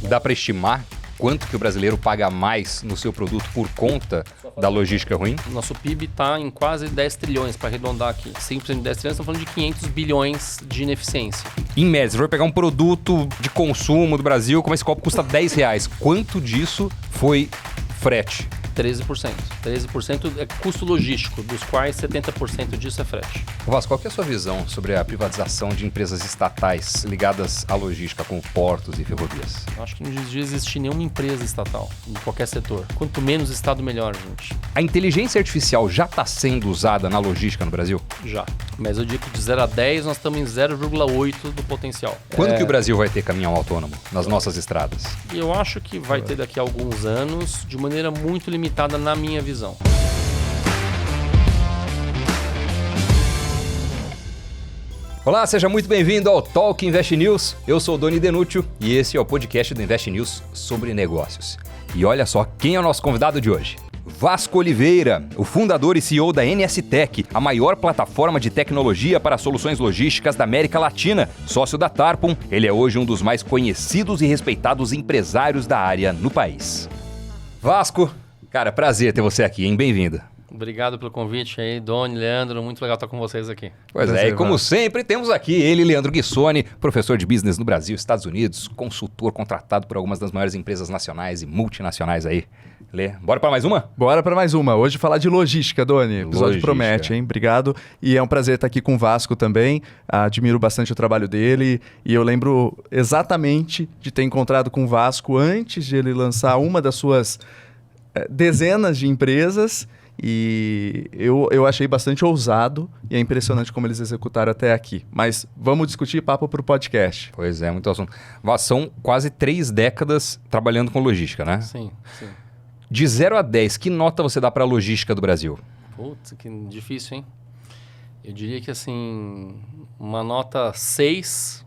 Dá para estimar quanto que o brasileiro paga mais no seu produto por conta da logística ruim? Nosso PIB está em quase 10 trilhões, para arredondar aqui. 5% de 10 trilhões, estamos falando de 500 bilhões de ineficiência. Em média, se for pegar um produto de consumo do Brasil, como esse copo custa R$10, quanto disso foi frete? 13%. 13% é custo logístico, dos quais 70% disso é frete. Vasco, qual que é a sua visão sobre a privatização de empresas estatais ligadas à logística, como portos e ferrovias? Eu acho que não devia existir nenhuma empresa estatal, em qualquer setor. Quanto menos Estado, melhor, gente. A inteligência artificial já está sendo usada na logística no Brasil? Já. Mas eu digo que de 0 a 10, nós estamos em 0,8 do potencial. Quando que o Brasil vai ter caminhão autônomo nas nossas estradas? Eu acho que vai ter daqui a alguns anos, de maneira muito limitada na minha visão. Olá, seja muito bem-vindo ao Talk Invest News. Eu sou o Doni Denúcio e esse é o podcast do Invest News sobre negócios. E olha só quem é o nosso convidado de hoje. Vasco Oliveira, o fundador e CEO da NSTech, a maior plataforma de tecnologia para soluções logísticas da América Latina. Sócio da Tarpon, ele é hoje um dos mais conhecidos e respeitados empresários da área no país. Vasco, cara, prazer ter você aqui, hein? Bem-vindo. Obrigado pelo convite aí, Doni, Leandro, muito legal estar com vocês aqui. Pois é, e como sempre, temos aqui ele, Leandro Guissoni, professor de business no Brasil, Estados Unidos, consultor contratado por algumas das maiores empresas nacionais e multinacionais aí. Lê, bora para mais uma? Bora para mais uma. Hoje falar de logística, Doni. O episódio promete, hein? Obrigado. E é um prazer estar aqui com o Vasco também. Admiro bastante o trabalho dele. E eu lembro exatamente de ter encontrado com o Vasco antes de ele lançar uma das suas dezenas de empresas. E eu achei bastante ousado e é impressionante como eles executaram até aqui. Mas vamos discutir papo para o podcast. Pois é, muito assunto. São quase 3 décadas trabalhando com logística, né? Sim. De 0 a 10, que nota você dá para a logística do Brasil? Putz, que difícil, hein? Eu diria que, assim, uma nota 6.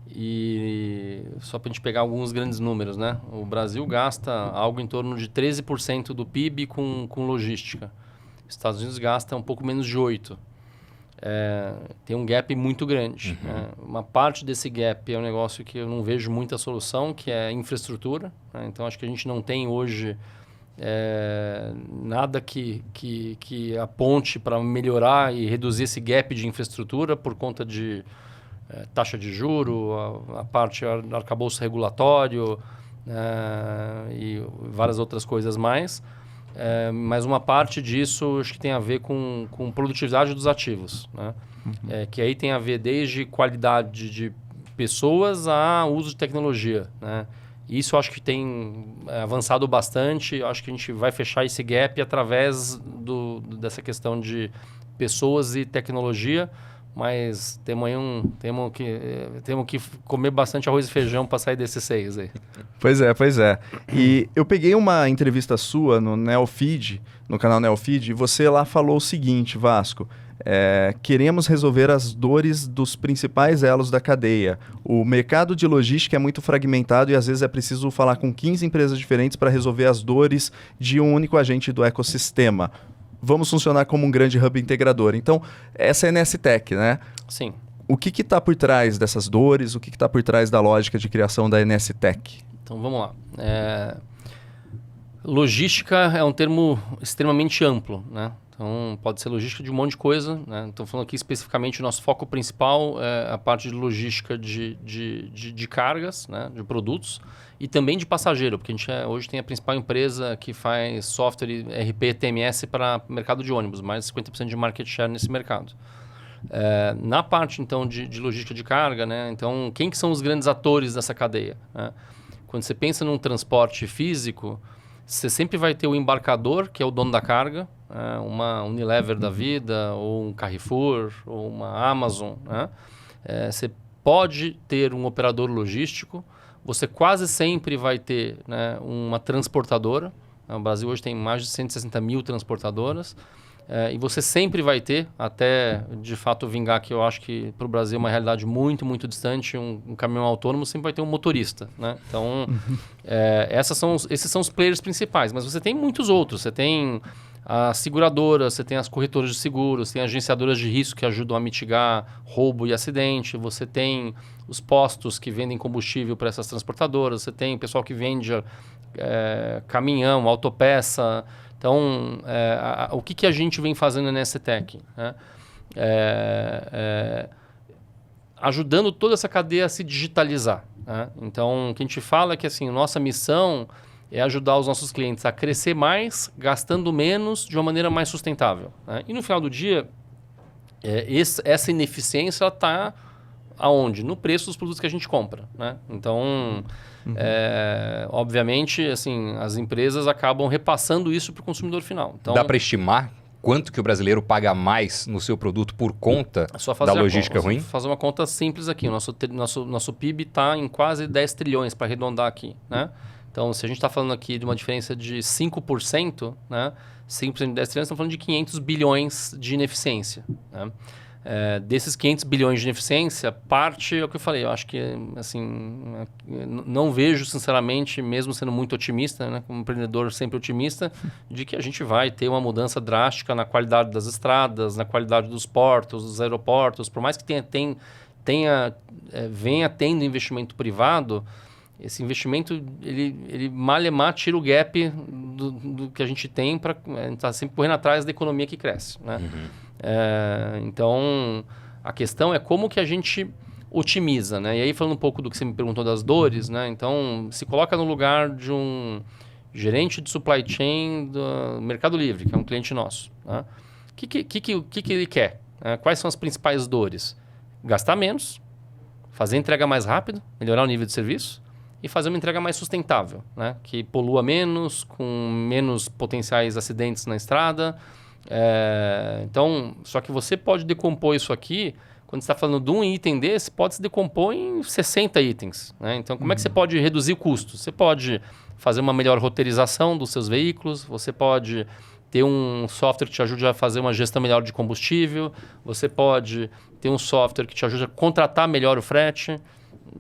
E só para a gente pegar alguns grandes números, né? O Brasil gasta algo em torno de 13% do PIB com logística. Os Estados Unidos gasta um pouco menos de 8%. Tem um gap muito grande. Uhum. Né? Uma parte desse gap é um negócio que eu não vejo muita solução, que é infraestrutura. Né? Então, acho que a gente não tem hoje nada que aponte para melhorar e reduzir esse gap de infraestrutura por conta de taxa de juro, a parte arcabouço regulatório e várias outras coisas mais. Mas uma parte disso acho que tem a ver com produtividade dos ativos, né? Que aí tem a ver desde qualidade de pessoas a uso de tecnologia, né? Isso acho que tem avançado bastante. Acho que a gente vai fechar esse gap através dessa questão de pessoas e tecnologia. Mas temos que comer bastante arroz e feijão para sair desses 6 aí. Pois é. E eu peguei uma entrevista sua no Neofeed, no canal Neofeed, e você lá falou o seguinte, Vasco: queremos resolver as dores dos principais elos da cadeia. O mercado de logística é muito fragmentado e às vezes é preciso falar com 15 empresas diferentes para resolver as dores de um único agente do ecossistema. Vamos funcionar como um grande hub integrador. Então, essa é a NSTech, né? Sim. O que está por trás dessas dores? O que está por trás da lógica de criação da NSTech? Então, vamos lá. Logística é um termo extremamente amplo, né? Então, pode ser logística de um monte de coisa, né? Estou falando aqui especificamente, o nosso foco principal é a parte de logística de cargas, né? De produtos, e também de passageiro, porque a gente hoje tem a principal empresa que faz software RP TMS para mercado de ônibus, mais de 50% de market share nesse mercado. Na parte, então, de logística de carga, né? Então, quem que são os grandes atores dessa cadeia, né? Quando você pensa num transporte físico, você sempre vai ter o embarcador, que é o dono da carga, uma Unilever da vida, ou um Carrefour, ou uma Amazon, né? Você pode ter um operador logístico, você quase sempre vai ter, né, uma transportadora. O Brasil hoje tem mais de 160 mil transportadoras. E você sempre vai ter, até de fato vingar, que eu acho que para o Brasil é uma realidade muito, muito distante, um caminhão autônomo sempre vai ter um motorista, né? Então, esses são os players principais, mas você tem muitos outros. Você tem as seguradoras, você tem as corretoras de seguros, tem agenciadoras de risco que ajudam a mitigar roubo e acidente, você tem os postos que vendem combustível para essas transportadoras, você tem o pessoal que vende caminhão, autopeça. Então, o que a gente vem fazendo na SCTech? Né? Ajudando toda essa cadeia a se digitalizar. Né? Então, o que a gente fala é que assim, nossa missão é ajudar os nossos clientes a crescer mais, gastando menos, de uma maneira mais sustentável. Né? E no final do dia, essa ineficiência está aonde? No preço dos produtos que a gente compra. Né? Então, obviamente, assim, as empresas acabam repassando isso para o consumidor final. Então, dá para estimar quanto que o brasileiro paga mais no seu produto por conta da logística ruim? Fazer uma conta simples aqui. O nosso PIB está em quase 10 trilhões, para arredondar aqui. Né? Então, se a gente está falando aqui de uma diferença de 5%, né? 5% de 10 trilhões, estamos falando de 500 bilhões de ineficiência. Né? Desses 500 bilhões de ineficiência, parte é o que eu falei. Eu acho que, assim, não vejo, sinceramente, mesmo sendo muito otimista, né, como empreendedor sempre otimista, de que a gente vai ter uma mudança drástica na qualidade das estradas, na qualidade dos portos, dos aeroportos. Por mais que venha tendo investimento privado, esse investimento, ele malemar tira o gap do que a gente tem para estar sempre correndo atrás da economia que cresce. Né? Então, a questão é como que a gente otimiza. Né? E aí, falando um pouco do que você me perguntou das dores, né? Então, se coloca no lugar de um gerente de supply chain do Mercado Livre, que é um cliente nosso. Né? O que ele quer? Quais são as principais dores? Gastar menos, fazer entrega mais rápido, melhorar o nível de serviço, e fazer uma entrega mais sustentável, né? Que polua menos, com menos potenciais acidentes na estrada. Então, só que você pode decompor isso aqui, quando você está falando de um item desse, pode se decompor em 60 itens. Né? Então, como é que você pode reduzir o custo? Você pode fazer uma melhor roteirização dos seus veículos, você pode ter um software que te ajude a fazer uma gestão melhor de combustível, você pode ter um software que te ajude a contratar melhor o frete.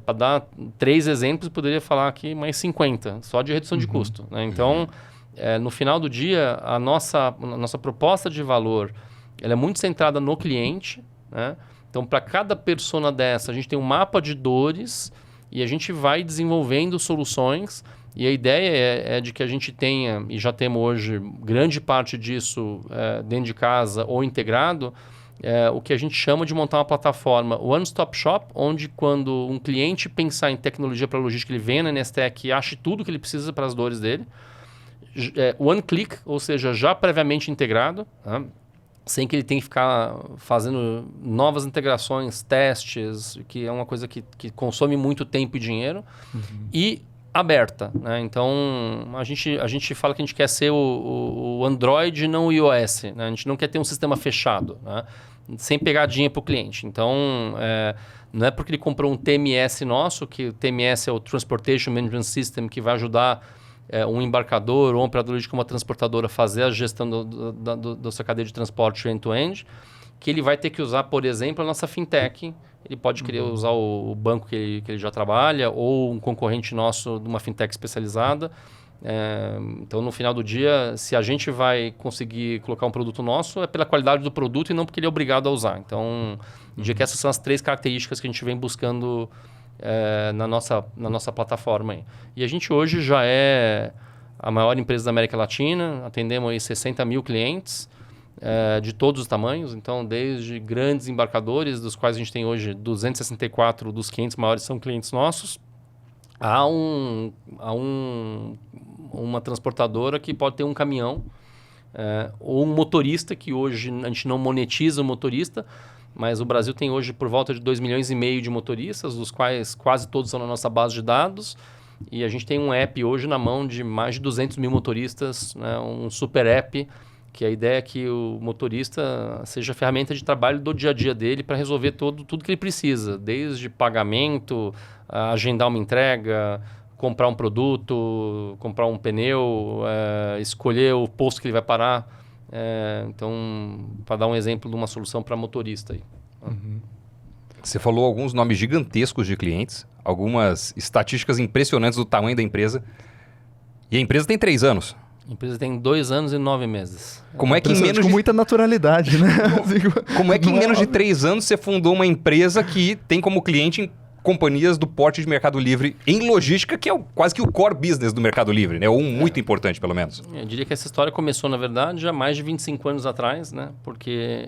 Para dar 3 exemplos, poderia falar aqui mais 50, só de redução de custo. Né? Então, no final do dia, a nossa proposta de valor ela é muito centrada no cliente. Né? Então, para cada persona dessa, a gente tem um mapa de dores e a gente vai desenvolvendo soluções. E a ideia é de que a gente tenha, e já temos hoje grande parte disso dentro de casa ou integrado, o que a gente chama de montar uma plataforma one-stop shop, onde quando um cliente pensar em tecnologia para logística, ele vem na NSTech e ache tudo que ele precisa para as dores dele. One click, ou seja, já previamente integrado, né? Sem que ele tenha que ficar fazendo novas integrações, testes, que é uma coisa que consome muito tempo e dinheiro. E aberta. Né? Então, a gente fala que a gente quer ser o Android e não o iOS. Né? A gente não quer ter um sistema fechado, né? Sem pegadinha para o cliente. Então, não é porque ele comprou um TMS nosso, que o TMS é o Transportation Management System, que vai ajudar um embarcador ou um operador de uma transportadora a fazer a gestão da sua cadeia de transporte end-to-end, que ele vai ter que usar, por exemplo, a nossa fintech. Ele pode querer usar o banco que ele já trabalha ou um concorrente nosso de uma fintech especializada. Então, no final do dia, se a gente vai conseguir colocar um produto nosso, é pela qualidade do produto e não porque ele é obrigado a usar. Então, que essas são as 3 características que a gente vem buscando na nossa plataforma. Aí. E a gente hoje já é a maior empresa da América Latina, atendemos aí 60 mil clientes, de todos os tamanhos, então desde grandes embarcadores, dos quais a gente tem hoje 264 dos 500 maiores são clientes nossos, a uma transportadora que pode ter um caminhão, ou um motorista, que hoje a gente não monetiza o motorista, mas o Brasil tem hoje por volta de 2,5 milhões de motoristas, dos quais quase todos são na nossa base de dados, e a gente tem um app hoje na mão de mais de 200 mil motoristas, né, um super app, que a ideia é que o motorista seja a ferramenta de trabalho do dia a dia dele para resolver tudo que ele precisa, desde pagamento, agendar uma entrega, comprar um produto, comprar um pneu, escolher o posto que ele vai parar. Então, para dar um exemplo de uma solução para motorista. Aí. Você falou alguns nomes gigantescos de clientes, algumas estatísticas impressionantes do tamanho da empresa. E a empresa tem 3 anos. A empresa tem 2 anos e 9 meses. Como é que em menos com de... muita naturalidade, né? Como é que em menos de 3 anos você fundou uma empresa que tem como cliente companhias do porte de Mercado Livre em logística, que é quase que o core business do Mercado Livre, né? Ou muito importante, pelo menos. Eu diria que essa história começou, na verdade, há mais de 25 anos atrás, né? Porque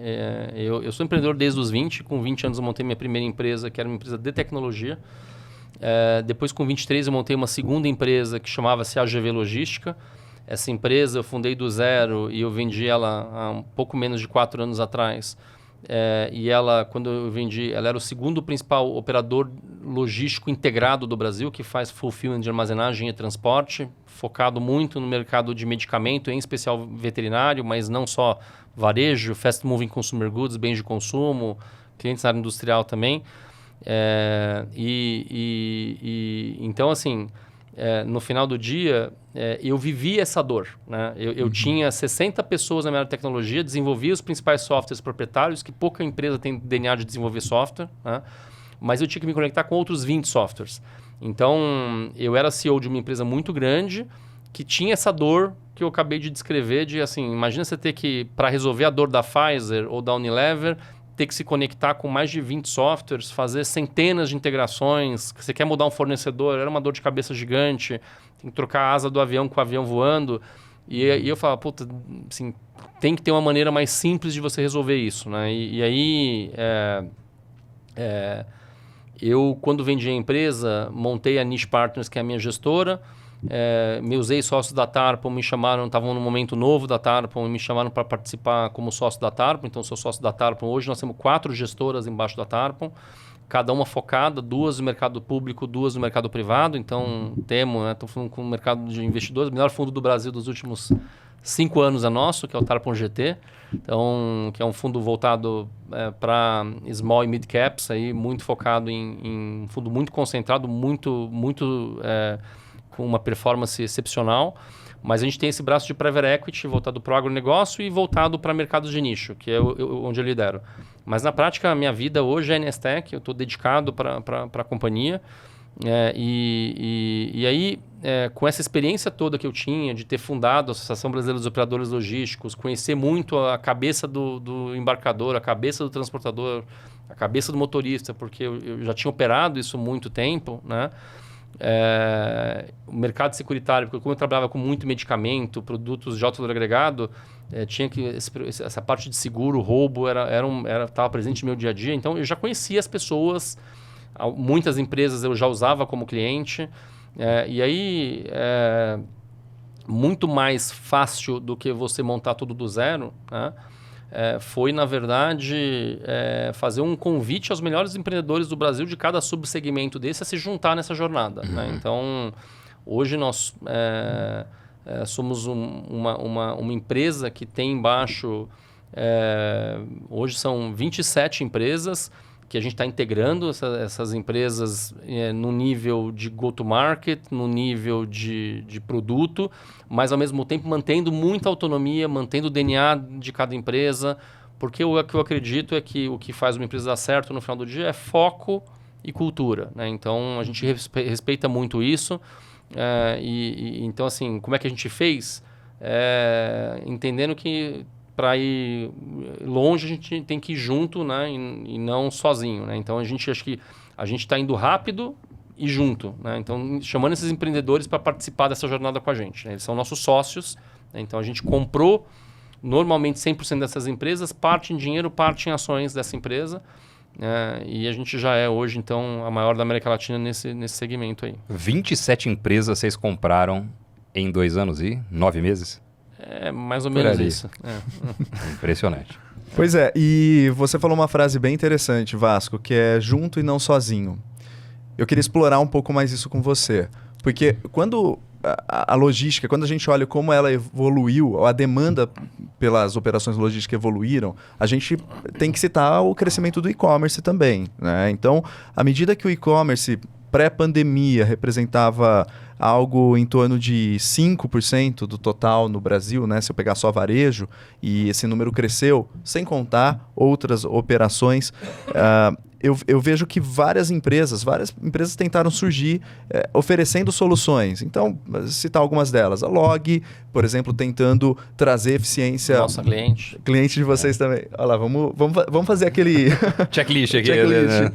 eu sou empreendedor desde os 20. Com 20 anos eu montei minha primeira empresa, que era uma empresa de tecnologia. Depois, com 23, eu montei uma segunda empresa que chamava-se AGV Logística. Essa empresa eu fundei do zero e eu vendi ela há um pouco menos de 4 anos atrás. E ela, quando eu vendi, ela era o segundo principal operador logístico integrado do Brasil, que faz fulfillment de armazenagem e transporte, focado muito no mercado de medicamento, em especial veterinário, mas não só varejo, fast moving consumer goods, bens de consumo, clientes na área industrial também. Então, assim, no final do dia, eu vivi essa dor, né? Eu tinha 60 pessoas na minha área de tecnologia, desenvolvia os principais softwares proprietários, que pouca empresa tem DNA de desenvolver software, né? Mas eu tinha que me conectar com outros 20 softwares. Então, eu era CEO de uma empresa muito grande, que tinha essa dor que eu acabei de descrever, de assim, imagina você ter que, para resolver a dor da Pfizer ou da Unilever, ter que se conectar com mais de 20 softwares, fazer centenas de integrações. Você quer mudar um fornecedor, era uma dor de cabeça gigante. Tem que trocar a asa do avião com o avião voando. E eu falava, puta, assim, tem que ter uma maneira mais simples de você resolver isso, né? E aí, eu, quando vendi a empresa, montei a Niche Partners, que é a minha gestora. Meus ex-sócios da Tarpon me chamaram, estavam no momento novo da Tarpon e me chamaram para participar como sócio da Tarpon. Então, sou sócio da Tarpon. Hoje nós temos 4 gestoras embaixo da Tarpon, cada uma focada, 2 no mercado público, 2 no mercado privado. Então, estou falando com o mercado de investidores, o melhor fundo do Brasil dos últimos 5 anos é nosso, que é o Tarpon GT. Então, que é um fundo voltado para small e mid caps, aí, muito focado em um fundo muito concentrado, muito com uma performance excepcional, mas a gente tem esse braço de private equity voltado para o agronegócio e voltado para mercados de nicho, que é onde eu lidero. Mas na prática, a minha vida hoje é Nestec, eu estou dedicado para a companhia. E aí, com essa experiência toda que eu tinha de ter fundado a Associação Brasileira dos Operadores Logísticos, conhecer muito a cabeça do embarcador, a cabeça do transportador, a cabeça do motorista, porque eu já tinha operado isso há muito tempo, né? O mercado securitário, porque como eu trabalhava com muito medicamento, produtos de alto valor agregado, tinha que essa parte de seguro, roubo, estava presente no meu dia a dia. Então, eu já conhecia as pessoas, muitas empresas eu já usava como cliente. E aí, muito mais fácil do que você montar tudo do zero, né? Foi, na verdade, fazer um convite aos melhores empreendedores do Brasil de cada subsegmento desse a se juntar nessa jornada. Né? Então, hoje nós somos uma empresa que tem embaixo... hoje são 27 empresas que a gente está integrando essas empresas no nível de go-to-market, no nível de produto, mas ao mesmo tempo mantendo muita autonomia, mantendo o DNA de cada empresa, porque o que eu acredito é que o que faz uma empresa dar certo no final do dia é foco e cultura, né? Então, a gente respeita muito isso. Então, assim, como é que a gente fez? Entendendo que para ir longe, a gente tem que ir junto, né? E não sozinho, né? Então, acho que a gente está indo rápido e junto, né? Então, chamando esses empreendedores para participar dessa jornada com a gente, né? Eles são nossos sócios, né? Então, a gente comprou normalmente 100% dessas empresas, parte em dinheiro, parte em ações dessa empresa, e a gente já é hoje, então, a maior da América Latina nesse segmento aí. 27 empresas vocês compraram em 2 anos e 9 meses? Mais ou menos isso. Impressionante. Pois é, e você falou uma frase bem interessante, Vasco, que é junto e não sozinho. Eu queria explorar um pouco mais isso com você. Porque quando a logística, quando a gente olha como ela evoluiu, a demanda pelas operações logísticas evoluíram, a gente tem que citar o crescimento do e-commerce também, né? Então, à medida que o e-commerce pré-pandemia representava algo em torno de 5% do total no Brasil, né? Se eu pegar só varejo, e esse número cresceu, sem contar outras operações. eu vejo que várias empresas tentaram surgir oferecendo soluções. Então, citar algumas delas. A Log, por exemplo, tentando trazer eficiência... Nossa, cliente. Cliente de vocês também. Olha lá, vamos fazer aquele... Checklist aqui. Checklist. Né?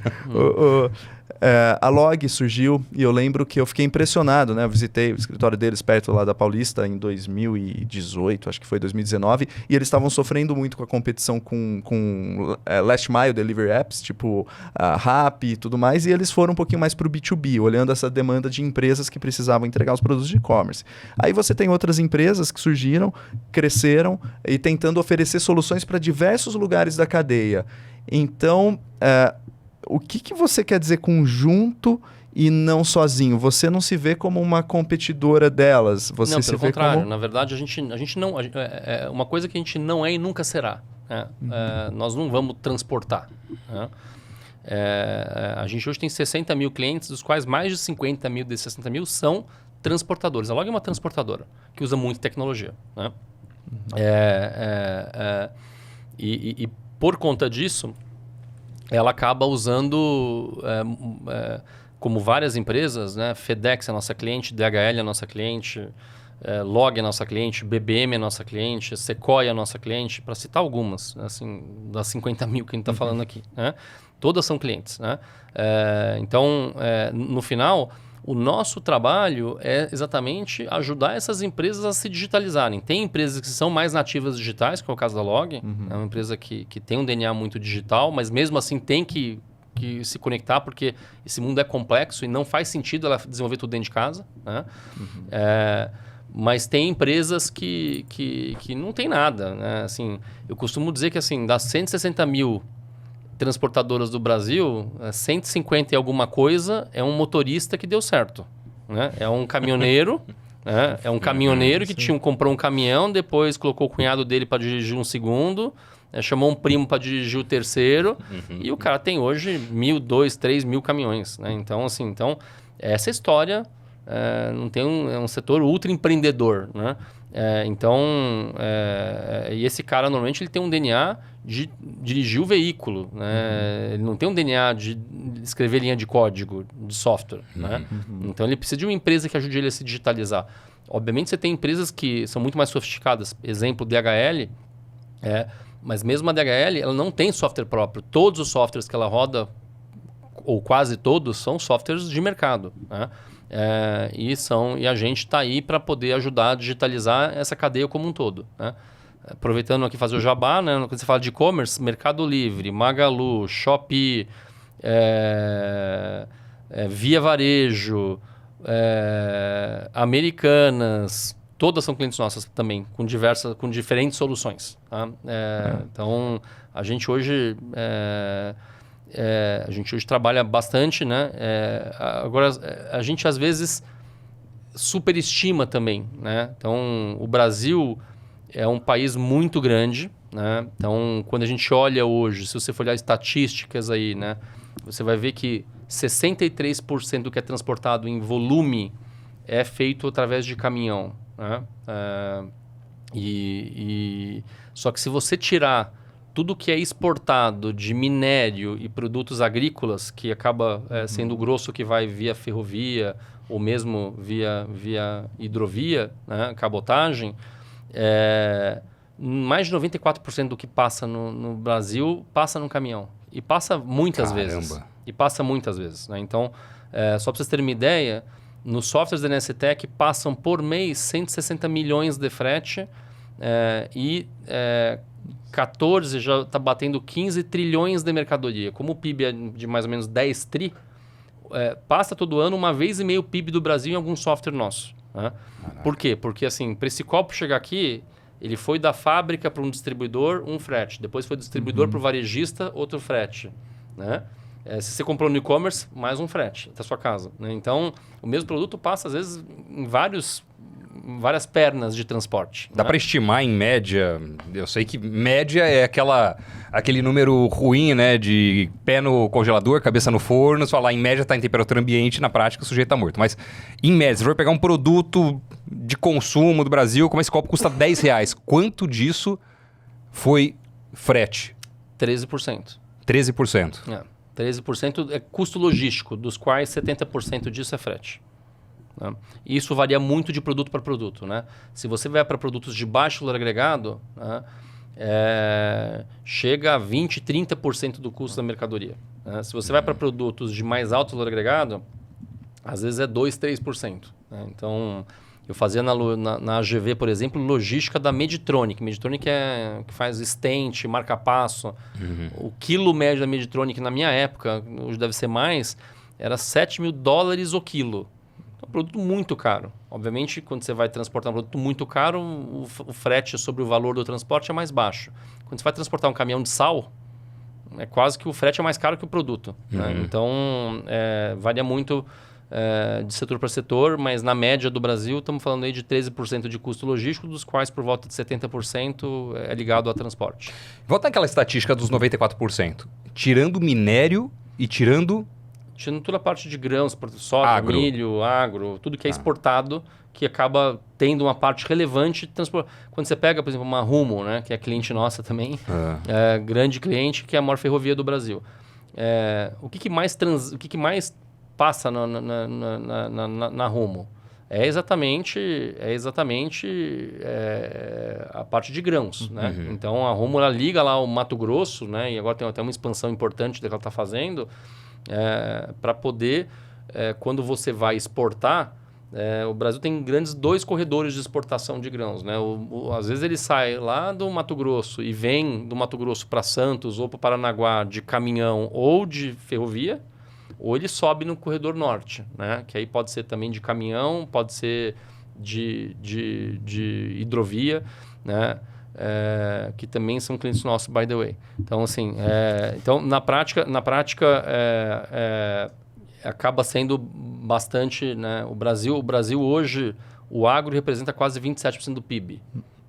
A Log surgiu e eu lembro que eu fiquei impressionado, né? Eu visitei o escritório deles perto lá da Paulista em 2018, acho que foi 2019, e eles estavam sofrendo muito com a competição com Last Mile Delivery Apps, tipo Rappi e tudo mais, e eles foram um pouquinho mais para o B2B, olhando essa demanda de empresas que precisavam entregar os produtos de e-commerce. Aí você tem outras empresas que surgiram, cresceram e tentando oferecer soluções para diversos lugares da cadeia. Então, o que você quer dizer com junto e não sozinho? Você não se vê como uma competidora delas? Você não, se pelo vê contrário. como... Na verdade, a gente não... uma coisa que a gente não é e nunca será. Né? Nós não vamos transportar. Né? A gente hoje tem 60 mil clientes, dos quais mais de 50 mil desses 60 mil são transportadores. A Log é uma transportadora que usa muito tecnologia. Né? E por conta disso, ela acaba usando, como várias empresas, né? FedEx é nossa cliente, DHL é nossa cliente, Log é nossa cliente, BBM é nossa cliente, Sequoia é nossa cliente, para citar algumas, assim, das 50 mil que a gente está falando aqui. Né? Todas são clientes. Né? Então, no final, o nosso trabalho é exatamente ajudar essas empresas a se digitalizarem. Tem empresas que são mais nativas digitais, que é o caso da Log. É uma empresa que tem um DNA muito digital, mas mesmo assim tem que se conectar, porque esse mundo é complexo e não faz sentido ela desenvolver tudo dentro de casa. Né? Mas tem empresas que não tem nada. Né? Assim, eu costumo dizer que assim, das 160 mil transportadoras do Brasil, 150 e alguma coisa é um motorista que deu certo. Né? É um caminhoneiro, né? É um caminhoneiro que comprou um caminhão, depois colocou o cunhado dele para dirigir um segundo, chamou um primo para dirigir o terceiro, e o cara tem hoje 1.000, 2.000, 3.000 caminhões. Né? Então, assim, essa história não tem é um setor ultra empreendedor. Né? E esse cara normalmente ele tem um DNA de dirigir o veículo, né? Ele não tem um DNA de escrever linha de código, de software. Né? Então ele precisa de uma empresa que ajude ele a se digitalizar. Obviamente você tem empresas que são muito mais sofisticadas, exemplo DHL, mas mesmo a DHL ela não tem software próprio. Todos os softwares que ela roda, ou quase todos, são softwares de mercado. Né? E a gente está aí para poder ajudar a digitalizar essa cadeia como um todo. Né? Aproveitando aqui fazer o jabá, né? Quando você fala de e-commerce, Mercado Livre, Magalu, Shopee, Via Varejo, Americanas, todas são clientes nossas também, com diferentes soluções. Tá? Então, a gente hoje trabalha bastante, né? Agora, a gente às vezes superestima também, né? Então, o Brasil é um país muito grande, né? Então, quando a gente olha hoje, se você for olhar estatísticas aí, né? Você vai ver que 63% do que é transportado em volume é feito através de caminhão. Né? Só que se você tirar tudo que é exportado de minério e produtos agrícolas, que acaba sendo o grosso que vai via ferrovia ou mesmo via hidrovia, né? Cabotagem, mais de 94% do que passa no Brasil passa no caminhão. E passa muitas vezes. Né? Então, só para vocês terem uma ideia, nos softwares da NSTech passam por mês 160 milhões de frete e 14 já está batendo 15 trilhões de mercadoria. Como o PIB é de mais ou menos 10 tri, passa todo ano 1,5 vezes o PIB do Brasil em algum software nosso. Né? Por quê? Porque assim, para esse copo chegar aqui, ele foi da fábrica para um distribuidor, um frete. Depois foi do distribuidor para o varejista, outro frete. Né? Se você comprou no e-commerce, mais um frete até a sua casa. Né? Então, o mesmo produto passa, às vezes, em várias pernas de transporte. Dá para estimar em média, eu sei que média é aquele número ruim, né? De pé no congelador, cabeça no forno, você falar em média está em temperatura ambiente, na prática o sujeito está morto. Mas em média, se for pegar um produto de consumo do Brasil, como esse copo custa R$10, quanto disso foi frete? 13%. 13%. 13% é custo logístico, dos quais 70% disso é frete. Né? E isso varia muito de produto para produto. Né? Se você vai para produtos de baixo valor agregado, né, chega a 20%, 30% do custo da mercadoria. Né? Se você vai para produtos de mais alto valor agregado, às vezes é 2%, 3%. Né? Então, eu fazia na AGV, por exemplo, logística da Meditronic. Meditronic é que faz stent, marca-passo. O quilo médio da Meditronic na minha época, hoje deve ser mais, era $7.000 o quilo. É um produto muito caro. Obviamente, quando você vai transportar um produto muito caro, o frete sobre o valor do transporte é mais baixo. Quando você vai transportar um caminhão de sal, é quase que o frete é mais caro que o produto. Né? Então, varia muito de setor para setor, mas na média do Brasil estamos falando aí de 13% de custo logístico, dos quais por volta de 70% é ligado a transporte. Volta àquela estatística dos 94%. Tirando minério e tirando toda a parte de grãos, soja, milho, agro, tudo que é exportado, que acaba tendo uma parte relevante. Quando você pega, por exemplo, uma Rumo, né, que é cliente nossa também, grande cliente, que é a maior ferrovia do Brasil. O que mais passa na Rumo? É exatamente a parte de grãos. Né? Então, a Rumo ela liga lá o Mato Grosso, né, e agora tem até uma expansão importante que ela está fazendo, para poder, quando você vai exportar, o Brasil tem grandes 2 corredores de exportação de grãos. Né? Às vezes ele sai lá do Mato Grosso e vem do Mato Grosso para Santos ou para Paranaguá de caminhão ou de ferrovia, ou ele sobe no corredor norte, né? Que aí pode ser também de caminhão, pode ser de hidrovia, né? Que também são clientes nossos, by the way. Então, assim, na prática acaba sendo bastante, né? O Brasil hoje, o agro representa quase 27% do PIB.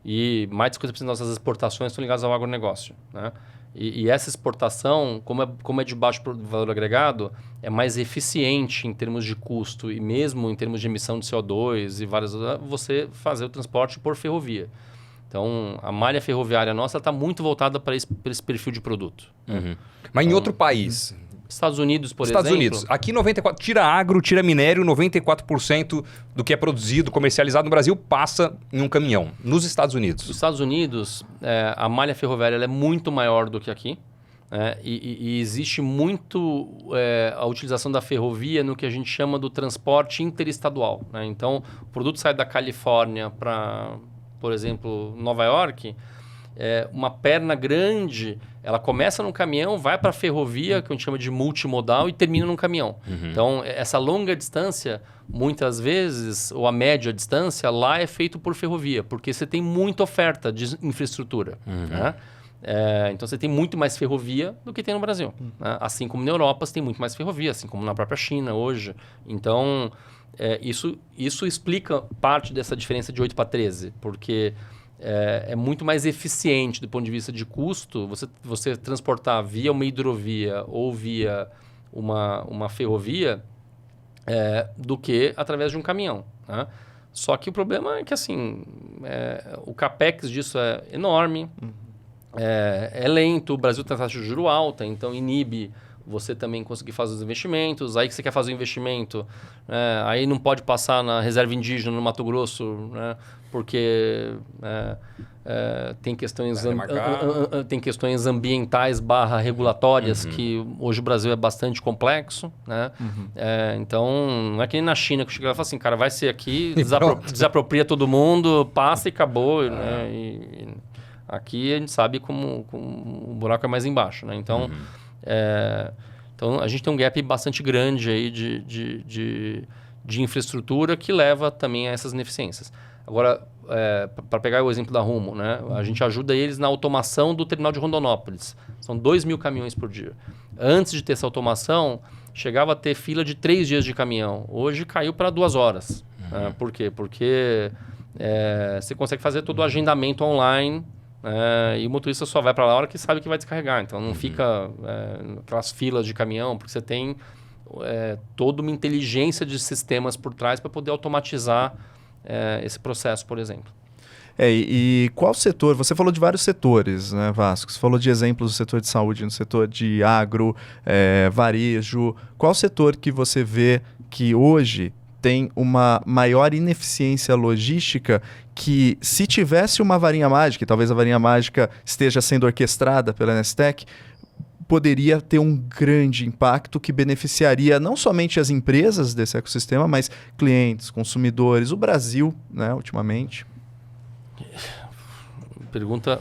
E mais de 50% das nossas exportações estão ligadas ao agronegócio, né? E essa exportação, como é de baixo valor agregado, é mais eficiente em termos de custo e mesmo em termos de emissão de CO2 e várias outras, você fazer o transporte por ferrovia. Então, a malha ferroviária nossa está muito voltada para esse perfil de produto. Mas em outro país? Estados Unidos, por Estados exemplo. Unidos. Aqui 94%, tira agro, tira minério, 94% do que é produzido, comercializado no Brasil, passa em um caminhão. Nos Estados Unidos? Nos Estados Unidos, a malha ferroviária ela é muito maior do que aqui. E existe muito a utilização da ferrovia no que a gente chama do transporte interestadual. Né? Então, o produto sai da Califórnia para, por exemplo, Nova York, uma perna grande, ela começa no caminhão, vai para a ferrovia, que a gente chama de multimodal, e termina num caminhão. Então, essa longa distância, muitas vezes, ou a média distância, lá é feito por ferrovia, porque você tem muita oferta de infraestrutura. Né? Então, você tem muito mais ferrovia do que tem no Brasil. Né? Assim como na Europa, você tem muito mais ferrovia, assim como na própria China hoje. Então, isso explica parte dessa diferença de 8 para 13, porque é muito mais eficiente do ponto de vista de custo você transportar via uma hidrovia ou via uma ferrovia do que através de um caminhão. Né? Só que o problema é que assim, o capex disso é enorme, é lento, o Brasil tem taxa de juros alta, então inibe você também conseguir fazer os investimentos. Aí que você quer fazer o investimento, aí não pode passar na reserva indígena no Mato Grosso, né? Porque tem questões ambientais / regulatórias que hoje o Brasil é bastante complexo. Né? Então, não é que nem na China que chega lá e fala assim, cara, vai ser aqui, desapropria todo mundo, passa e acabou. Né? E aqui a gente sabe como o buraco é mais embaixo. Né? Então, então, a gente tem um gap bastante grande aí de infraestrutura que leva também a essas ineficiências. Agora, para pegar o exemplo da Rumo, né? A gente ajuda eles na automação do terminal de Rondonópolis. São 2.000 caminhões por dia. Antes de ter essa automação, chegava a ter fila de 3 dias de caminhão. Hoje caiu para 2 horas. Por quê? Porque você consegue fazer todo o agendamento online, e o motorista só vai para lá a hora que sabe que vai descarregar. Então, não fica aquelas filas de caminhão, porque você tem toda uma inteligência de sistemas por trás para poder automatizar esse processo, por exemplo. E qual setor? Você falou de vários setores, né, Vasco? Você falou de exemplos do setor de saúde, no setor de agro, varejo. Qual setor que você vê que hoje tem uma maior ineficiência logística que, se tivesse uma varinha mágica, e talvez a varinha mágica esteja sendo orquestrada pela Nestec, poderia ter um grande impacto que beneficiaria não somente as empresas desse ecossistema, mas clientes, consumidores, o Brasil, né, ultimamente? Pergunta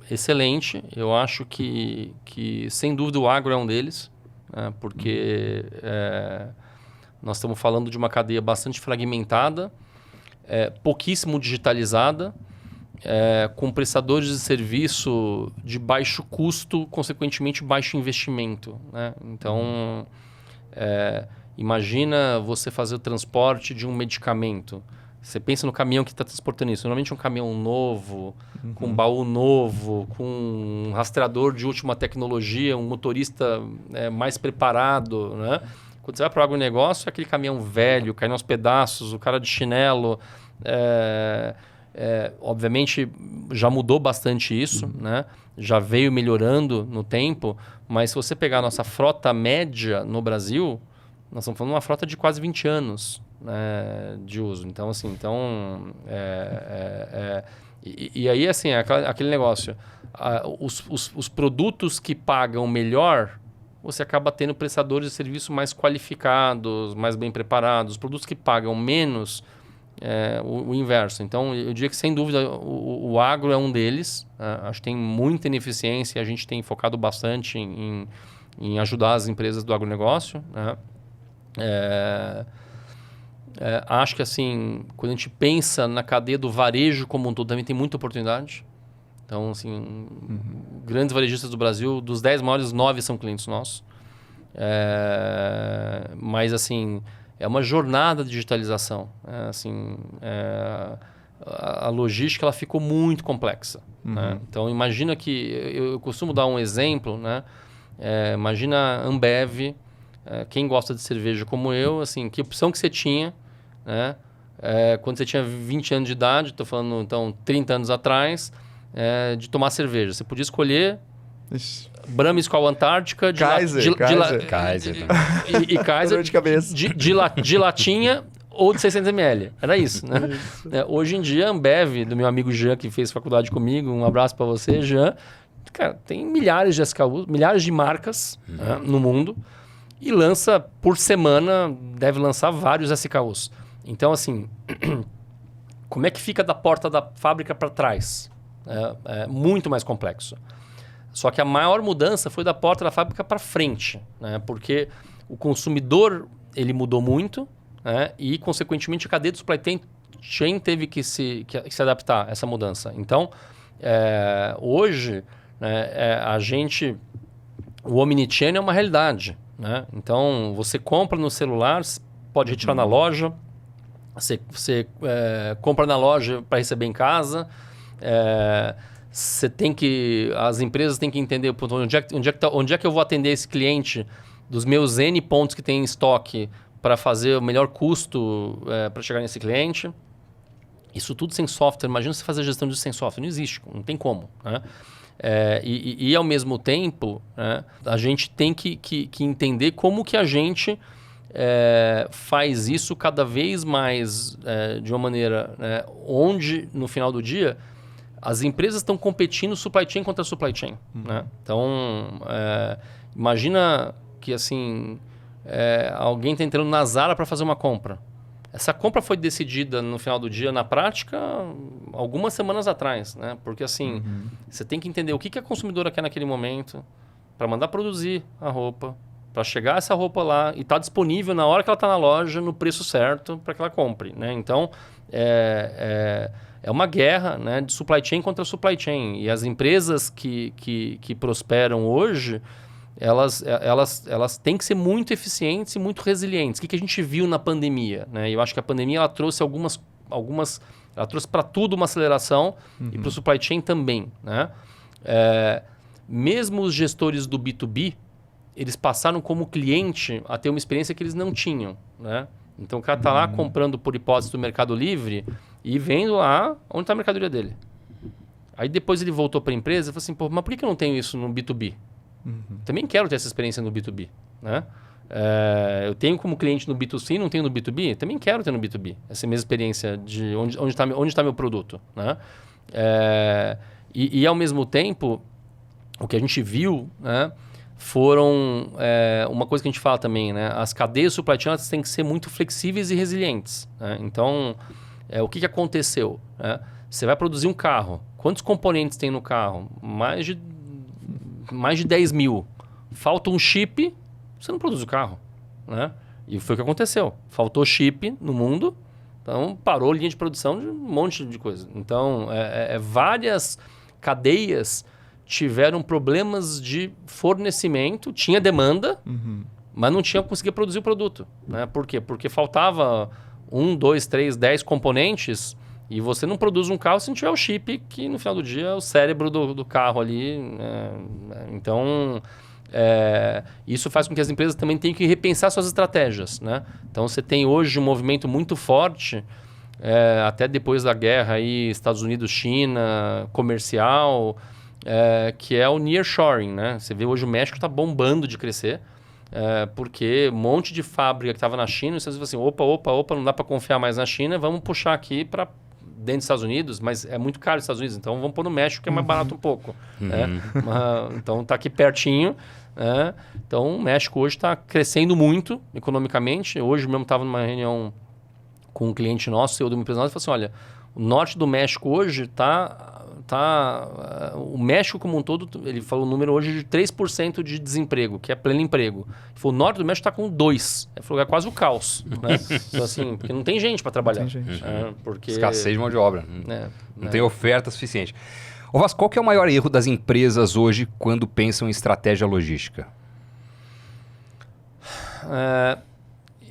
excelente. Eu acho que sem dúvida o agro é um deles, né, porque nós estamos falando de uma cadeia bastante fragmentada, pouquíssimo digitalizada, com prestadores de serviço de baixo custo, consequentemente baixo investimento, né? Então, imagina você fazer o transporte de um medicamento. Você pensa no caminhão que está transportando isso. Normalmente é um caminhão novo, com um baú novo, com um rastreador de última tecnologia, um motorista mais preparado, né? Quando você vai para o agronegócio, é aquele caminhão velho, caindo aos pedaços, o cara de chinelo. Obviamente, já mudou bastante isso, né? Já veio melhorando no tempo, mas se você pegar a nossa frota média no Brasil, nós estamos falando de uma frota de quase 20 anos, né, de uso. Então, assim, e aí, assim, aquele negócio. Os produtos que pagam melhor, você acaba tendo prestadores de serviço mais qualificados, mais bem preparados. Os produtos que pagam menos, o inverso. Então, eu diria que, sem dúvida, o agro é um deles. Acho que tem muita ineficiência e a gente tem focado bastante em ajudar as empresas do agronegócio, né? Acho que, assim, quando a gente pensa na cadeia do varejo como um todo, também tem muita oportunidade. Então, assim, grandes varejistas do Brasil, dos 10 maiores, 9 são clientes nossos. Mas, assim, é uma jornada de digitalização. A logística ela ficou muito complexa. Né? Então, imagina que... Eu costumo dar um exemplo, né? Imagina a Ambev, quem gosta de cerveja como eu, assim, que opção que você tinha, né? Quando você tinha 20 anos de idade, estou falando, então, 30 anos atrás, de tomar cerveja. Você podia escolher Brahma, Skol Antártica, Kaiser. E Kaiser, de cabeça. De latinha ou de 600 ml. Era isso, né? Hoje em dia, a Ambev, do meu amigo Jean, que fez faculdade comigo, um abraço para você, Jean, cara, tem milhares de SKUs, milhares de marcas, né, no mundo, e lança, por semana, deve lançar vários SKUs. Então, assim, como é que fica da porta da fábrica para trás? É muito mais complexo. Só que a maior mudança foi da porta da fábrica para frente, né? Porque o consumidor ele mudou muito, né? E, consequentemente, a cadeia de supply chain teve que se adaptar a essa mudança. Então, hoje, né, o omnichannel é uma realidade, né? Então, você compra no celular, pode retirar na loja, você compra na loja para receber em casa. As empresas têm que entender onde é que eu vou atender esse cliente dos meus N pontos que tem em estoque para fazer o melhor custo para chegar nesse cliente. Isso tudo sem software. Imagina você fazer gestão disso sem software. Não existe, não tem como, né? E ao mesmo tempo, né, a gente tem que entender como que a gente faz isso cada vez mais de uma maneira, né, onde, no final do dia, as empresas estão competindo supply chain contra supply chain. Né? Então, imagina que, assim, alguém está entrando na Zara para fazer uma compra. Essa compra foi decidida no final do dia, na prática, algumas semanas atrás. Né? Porque, assim, você tem que entender o que a consumidora quer naquele momento para mandar produzir a roupa, para chegar essa roupa lá e estar disponível na hora que ela está na loja, no preço certo, para que ela compre. Né? Então, é uma guerra, né, de supply chain contra supply chain. E as empresas que prosperam hoje, elas têm que ser muito eficientes e muito resilientes. O que a gente viu na pandemia? Né? Eu acho que a pandemia ela trouxe ela trouxe para tudo uma aceleração e para o supply chain também. Né? Mesmo os gestores do B2B, eles passaram como cliente a ter uma experiência que eles não tinham. Né? Então, o cara está lá comprando por hipótese do Mercado Livre, e vendo lá onde está a mercadoria dele. Aí depois ele voltou para a empresa e falou assim, pô, mas por que eu não tenho isso no B2B? Também quero ter essa experiência no B2B, né? Eu tenho como cliente no B2C, não tenho no B2B? Também quero ter no B2B. Essa mesma experiência de onde está meu produto, né? E ao mesmo tempo, o que a gente viu, né, foram uma coisa que a gente fala também, né? As cadeias supply chain têm que ser muito flexíveis e resilientes, né? Então, o que aconteceu? Né? Você vai produzir um carro. Quantos componentes tem no carro? Mais de 10 mil. Falta um chip, você não produz o carro, né? E foi o que aconteceu. Faltou chip no mundo, então parou a linha de produção de um monte de coisa. Então, várias cadeias tiveram problemas de fornecimento, tinha demanda, mas não conseguia produzir o produto, né? Por quê? Porque faltava 1, 2, 3, 10 componentes e você não produz um carro se não tiver o chip, que no final do dia é o cérebro do carro ali. Então, isso faz com que as empresas também tenham que repensar suas estratégias, né? Então, você tem hoje um movimento muito forte, até depois da guerra aí, Estados Unidos, China, comercial, que é o nearshoring, né? Você vê hoje o México está bombando de crescer, porque um monte de fábrica que estava na China, você diz assim, opa, não dá para confiar mais na China, vamos puxar aqui para dentro dos Estados Unidos, mas é muito caro os Estados Unidos, então vamos pôr no México, que é mais barato um pouco. Né? Então está aqui pertinho. Então o México hoje está crescendo muito economicamente. Hoje mesmo estava numa reunião com um cliente nosso, CEO de uma empresa nossa, e falou assim, olha, o norte do México hoje o México como um todo, ele falou o número hoje de 3% de desemprego, que é pleno emprego. Ele falou, o norte do México está com 2%. Ele falou, é quase o caos. Né? Então, assim, porque não tem gente para trabalhar. Não tem gente. Porque... Escassez de mão de obra. Não tem oferta suficiente. Ô Vasco, qual que é o maior erro das empresas hoje quando pensam em estratégia logística?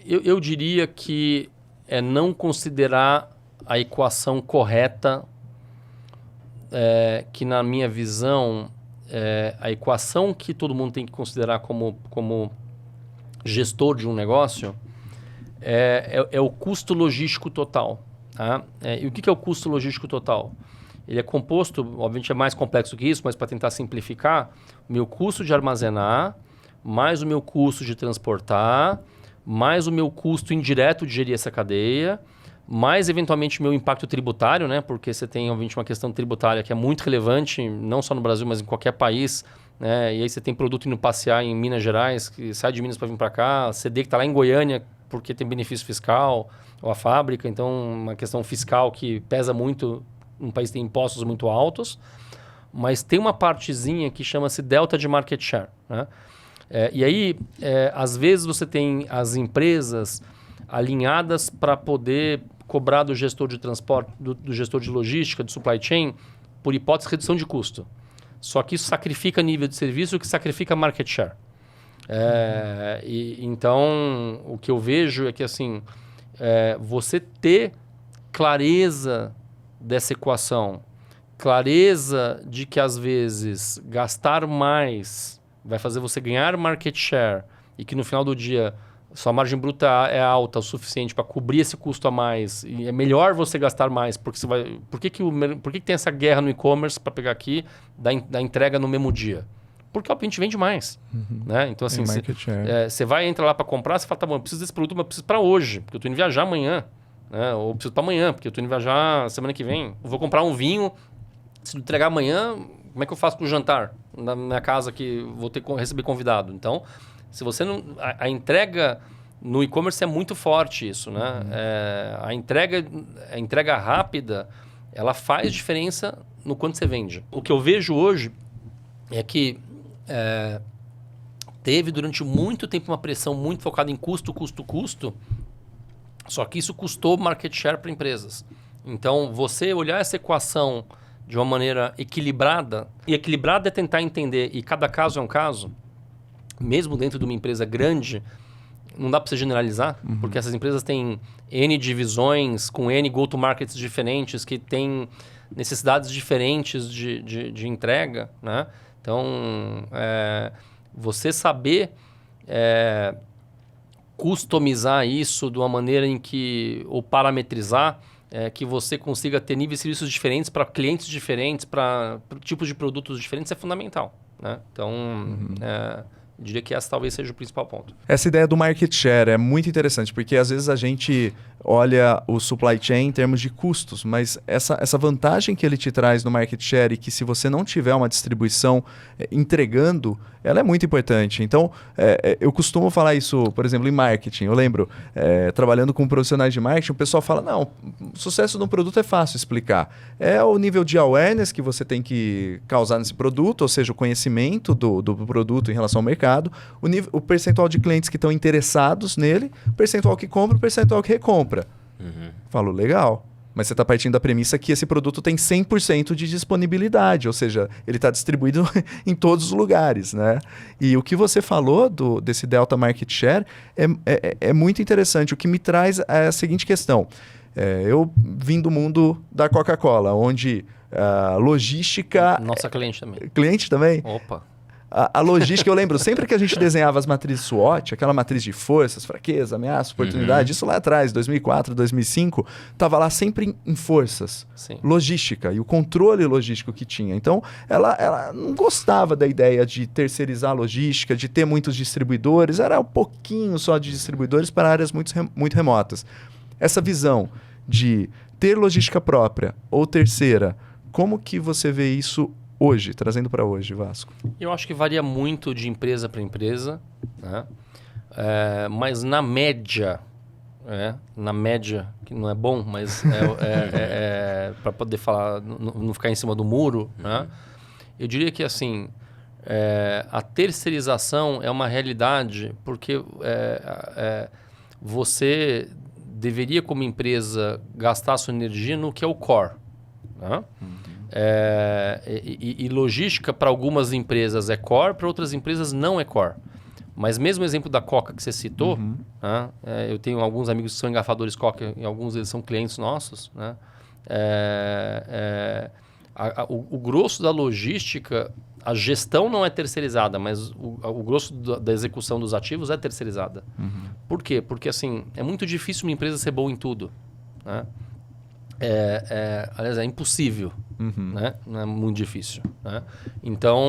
Eu diria que é não considerar a equação correta, que na minha visão, a equação que todo mundo tem que considerar como gestor de um negócio é o custo logístico total. Tá? E o que é o custo logístico total? Ele é composto, obviamente é mais complexo que isso, mas para tentar simplificar, o meu custo de armazenar, mais o meu custo de transportar, mais o meu custo indireto de gerir essa cadeia, mais eventualmente o meu impacto tributário, né? Porque você tem obviamente uma questão tributária que é muito relevante, não só no Brasil, mas em qualquer país. Né? E aí você tem produto indo passear em Minas Gerais, que sai de Minas para vir para cá, CD que está lá em Goiânia porque tem benefício fiscal, ou a fábrica, então uma questão fiscal que pesa muito. Um país tem impostos muito altos, mas tem uma partezinha que chama-se delta de market share. Né? E aí, às vezes você tem as empresas alinhadas para poder cobrar do gestor de transporte, do gestor de logística, de supply chain, por hipótese de redução de custo. Só que isso sacrifica nível de serviço, que sacrifica market share. Então, o que eu vejo é que assim, você ter clareza dessa equação, clareza de que às vezes gastar mais vai fazer você ganhar market share e que no final do dia sua margem bruta é alta o suficiente para cobrir esse custo a mais e é melhor você gastar mais porque você vai... Por que tem essa guerra no e-commerce para pegar aqui da entrega no mesmo dia? Porque obviamente vende mais. Né? Então assim, você vai entrar lá para comprar, você fala, tá bom, eu preciso desse produto, mas eu preciso para hoje, porque eu estou indo viajar amanhã. Ou preciso para amanhã, porque eu estou indo viajar semana que vem. Eu vou comprar um vinho, se entregar amanhã, como é que eu faço para o jantar? Na minha casa que vou ter que receber convidado. Então, se você não... A entrega no e-commerce é muito forte isso, né? A entrega rápida, ela faz diferença no quanto você vende. O que eu vejo hoje é que teve durante muito tempo uma pressão muito focada em custo, só que isso custou market share para empresas. Então, você olhar essa equação de uma maneira equilibrada, e equilibrada é tentar entender, e cada caso é um caso, mesmo dentro de uma empresa grande, não dá para você generalizar, porque essas empresas têm N divisões, com N go-to-markets diferentes, que têm necessidades diferentes de entrega. Né? Então, você saber... customizar isso de uma maneira em que, ou parametrizar, que você consiga ter níveis de serviços diferentes para clientes diferentes, para tipos de produtos diferentes, é fundamental, né? Então, eu diria que esse talvez seja o principal ponto. Essa ideia do market share é muito interessante, porque às vezes a gente olha o supply chain em termos de custos, mas essa vantagem que ele te traz no market share e que se você não tiver uma distribuição entregando, ela é muito importante. Então, eu costumo falar isso, por exemplo, em marketing. Eu lembro, trabalhando com profissionais de marketing, o pessoal fala, não, o sucesso de um produto é fácil explicar. É o nível de awareness que você tem que causar nesse produto, ou seja, o conhecimento do produto em relação ao mercado, o percentual de clientes que estão interessados nele, o percentual que compra, o percentual que recompra. Falo, legal. Mas você está partindo da premissa que esse produto tem 100% de disponibilidade, ou seja, ele está distribuído em todos os lugares, né? E o que você falou desse Delta Market Share é muito interessante. O que me traz é a seguinte questão. Eu vim do mundo da Coca-Cola, onde a logística... Nossa cliente também. Cliente também? Opa! A logística, eu lembro, sempre que a gente desenhava as matrizes SWOT, aquela matriz de forças, fraqueza, ameaça, oportunidade, isso lá atrás, 2004, 2005, estava lá sempre em forças. Sim. Logística e o controle logístico que tinha. Então, ela não gostava da ideia de terceirizar a logística, de ter muitos distribuidores, era um pouquinho só de distribuidores para áreas muito remotas. Essa visão de ter logística própria ou terceira, como que você vê isso hoje, trazendo para hoje, Vasco? Eu acho que varia muito de empresa para empresa, né? Mas na média, que não é bom, mas para poder falar, não ficar em cima do muro, né? Eu diria que assim, a terceirização é uma realidade porque você deveria, como empresa, gastar sua energia no que é o core, né? E logística para algumas empresas é core, para outras empresas não é core. Mas mesmo o exemplo da Coca que você citou, né? Eu tenho alguns amigos que são engarrafadores Coca e alguns deles são clientes nossos, né? O grosso da logística, a gestão não é terceirizada, mas o grosso da execução dos ativos é terceirizada. Por quê? Porque assim, é muito difícil uma empresa ser boa em tudo, né? Aliás, é impossível, né? Não é muito difícil, né? Então,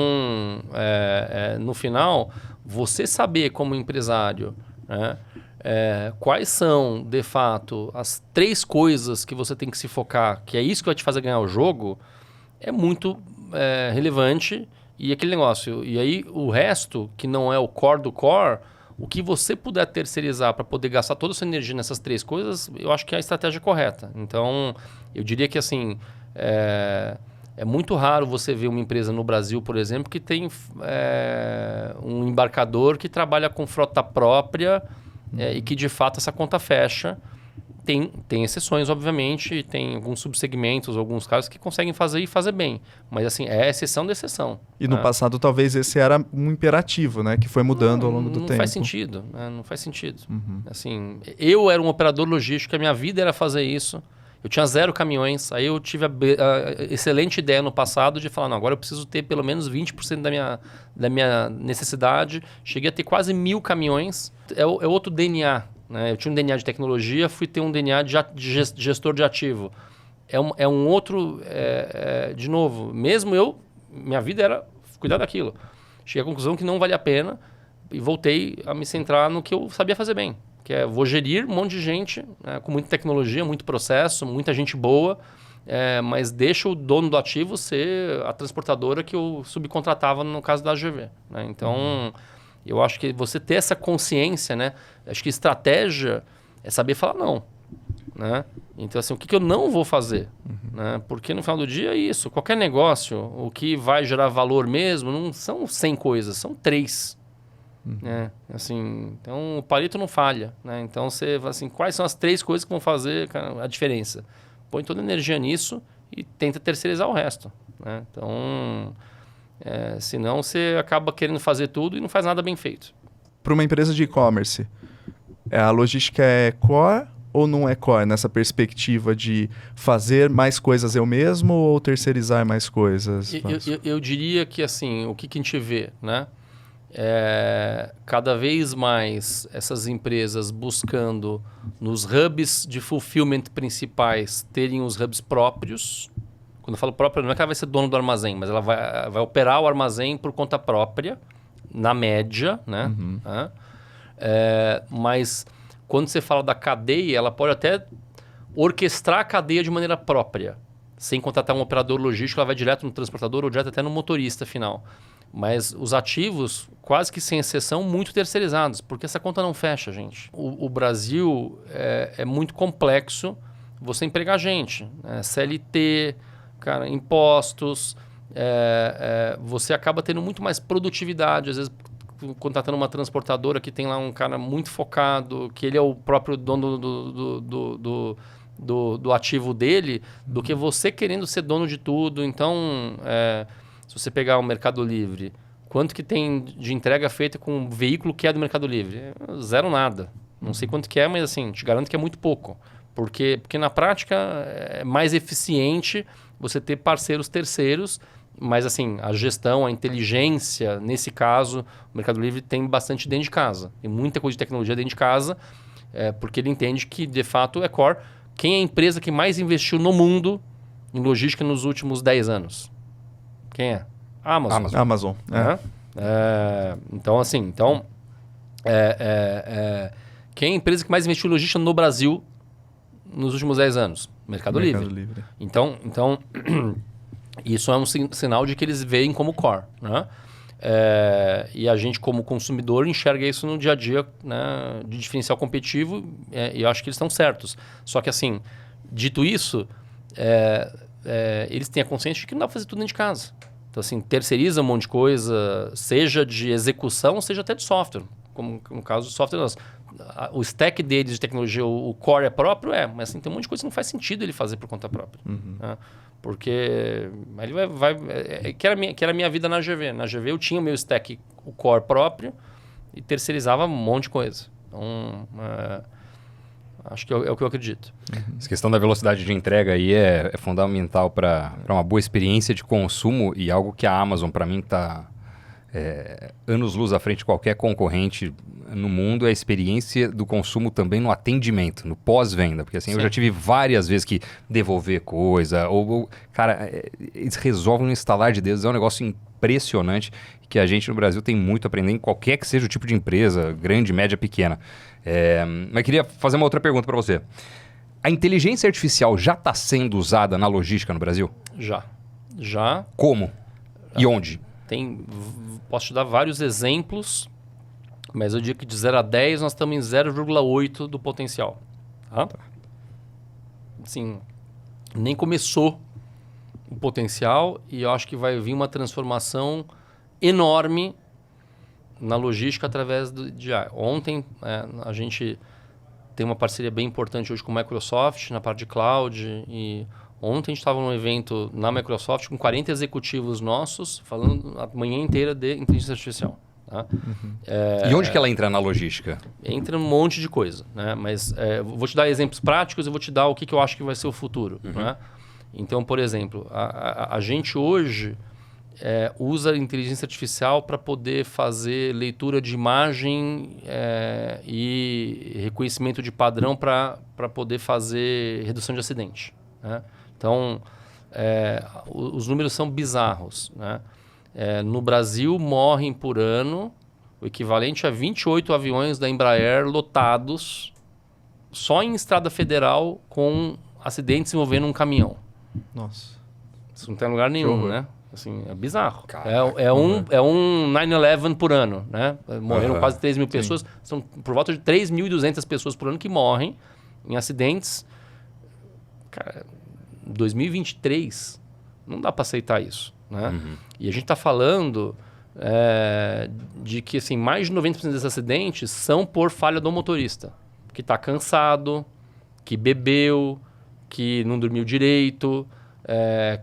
no final, você saber como empresário, né? Quais são, de fato, as 3 coisas que você tem que se focar, que é isso que vai te fazer ganhar o jogo, é muito relevante. E aquele negócio, e aí o resto, que não é o core do core, o que você puder terceirizar para poder gastar toda a sua energia nessas 3 coisas, eu acho que é a estratégia correta. Então, eu diria que assim, é muito raro você ver uma empresa no Brasil, por exemplo, que tem um embarcador que trabalha com frota própria e que de fato essa conta fecha. Tem exceções, obviamente, tem alguns subsegmentos, alguns casos que conseguem fazer e fazer bem. Mas, assim, é exceção da exceção. E no passado, talvez esse era um imperativo, né? Que foi mudando ao longo do tempo. Não faz sentido, né? Não faz sentido. Assim, eu era um operador logístico, a minha vida era fazer isso. Eu tinha 0 caminhões, aí eu tive a excelente ideia no passado de falar, não, agora eu preciso ter pelo menos 20% da minha necessidade. Cheguei a ter quase 1.000 caminhões. É outro DNA. Eu tinha um DNA de tecnologia, fui ter um DNA de gestor de ativo. É um outro... de novo, mesmo minha vida era cuidar daquilo. Cheguei à conclusão que não valia a pena e voltei a me centrar no que eu sabia fazer bem. Que vou gerir um monte de gente, com muita tecnologia, muito processo, muita gente boa, mas deixa o dono do ativo ser a transportadora que eu subcontratava no caso da AGV. Né? Então... Eu acho que você ter essa consciência, né? Acho que estratégia é saber falar não, né? Então, assim, o que eu não vou fazer? Né? Porque no final do dia é isso. Qualquer negócio, o que vai gerar valor mesmo, não são 100 coisas, são 3. Né? Assim, então, o Pareto não falha. Né? Então, você fala assim, quais são as 3 coisas que vão fazer a diferença? Põe toda a energia nisso e tenta terceirizar o resto. Né? Então... senão você acaba querendo fazer tudo e não faz nada bem feito. Para uma empresa de e-commerce, a logística é core ou não é core nessa perspectiva de fazer mais coisas eu mesmo ou terceirizar mais coisas? Eu diria que assim, o que a gente vê, né? cada vez mais essas empresas buscando nos hubs de fulfillment principais terem os hubs próprios. Quando eu falo próprio, não é que ela vai ser dono do armazém, mas ela vai operar o armazém por conta própria, na média, né? Mas quando você fala da cadeia, ela pode até orquestrar a cadeia de maneira própria. Sem contratar um operador logístico, ela vai direto no transportador ou direto até no motorista final. Mas os ativos, quase que sem exceção, muito terceirizados, porque essa conta não fecha, gente. O Brasil é muito complexo você empregar gente. CLT, cara, impostos, você acaba tendo muito mais produtividade, às vezes contratando uma transportadora que tem lá um cara muito focado, que ele é o próprio dono do ativo dele, do que você querendo ser dono de tudo. Então, se você pegar o Mercado Livre, quanto que tem de entrega feita com um veículo que é do Mercado Livre? Zero nada. Não sei quanto que é, mas assim, te garanto que é muito pouco. Porque na prática é mais eficiente você ter parceiros terceiros, mas assim, a gestão, a inteligência, nesse caso, o Mercado Livre tem bastante dentro de casa. Tem muita coisa de tecnologia dentro de casa, porque ele entende que, de fato, é core. Quem é a empresa que mais investiu no mundo em logística nos últimos 10 anos? Quem é? Amazon. Então, assim, quem é a empresa que mais investiu em logística no Brasil nos últimos 10 anos? Mercado Livre. Então, isso é um sinal de que eles veem como core, né? E a gente, como consumidor, enxerga isso no dia a dia, né, de diferencial competitivo, e eu acho que eles estão certos. Só que, assim, dito isso, eles têm a consciência de que não dá para fazer tudo dentro de casa. Então, assim, terceiriza um monte de coisa, seja de execução, seja até de software. Como no caso do software, o stack deles de tecnologia, o core é próprio, mas assim, tem um monte de coisa que não faz sentido ele fazer por conta própria. Né? Porque ele que era a minha vida na GV. Na GV eu tinha o meu stack, o core próprio, e terceirizava um monte de coisa. Então, acho que é o que eu acredito. Essa questão da velocidade de entrega aí é fundamental para uma boa experiência de consumo, e algo que a Amazon, para mim, está anos-luz à frente de qualquer concorrente no mundo, é a experiência do consumo também no atendimento, no pós-venda. Porque assim, eu já tive várias vezes que devolver coisa, cara, eles resolvem no instalar de dedos. É um negócio impressionante que a gente no Brasil tem muito a aprender em qualquer que seja o tipo de empresa, grande, média, pequena. Mas queria fazer uma outra pergunta para você. A inteligência artificial já está sendo usada na logística no Brasil? Já. Como? E onde? Posso te dar vários exemplos, mas eu digo que de 0 a 10 nós estamos em 0,8 do potencial. Tá? Assim, nem começou o potencial, e eu acho que vai vir uma transformação enorme na logística através de AI. Ontem a gente tem uma parceria bem importante hoje com a Microsoft na parte de cloud, e ontem a gente estava num evento na Microsoft com 40 executivos nossos falando a manhã inteira de inteligência artificial. Tá? E onde que ela entra na logística? Entra um monte de coisa, né? Mas vou te dar exemplos práticos e vou te dar o que eu acho que vai ser o futuro. Né? Então, por exemplo, a gente hoje usa a inteligência artificial para poder fazer leitura de imagem e reconhecimento de padrão para poder fazer redução de acidente. Né? Então, os números são bizarros. Né? No Brasil, morrem por ano o equivalente a 28 aviões da Embraer lotados só em estrada federal com acidentes envolvendo um caminhão. Nossa. Isso não tem lugar nenhum, né? Assim, é bizarro. Caraca, é um 9/11 por ano. Né? Morreram quase 3 mil pessoas. Sim. São por volta de 3.200 pessoas por ano que morrem em acidentes. Cara, 2023, não dá para aceitar isso. Né? E a gente está falando de que assim, mais de 90% desses acidentes são por falha do motorista, que está cansado, que bebeu, que não dormiu direito,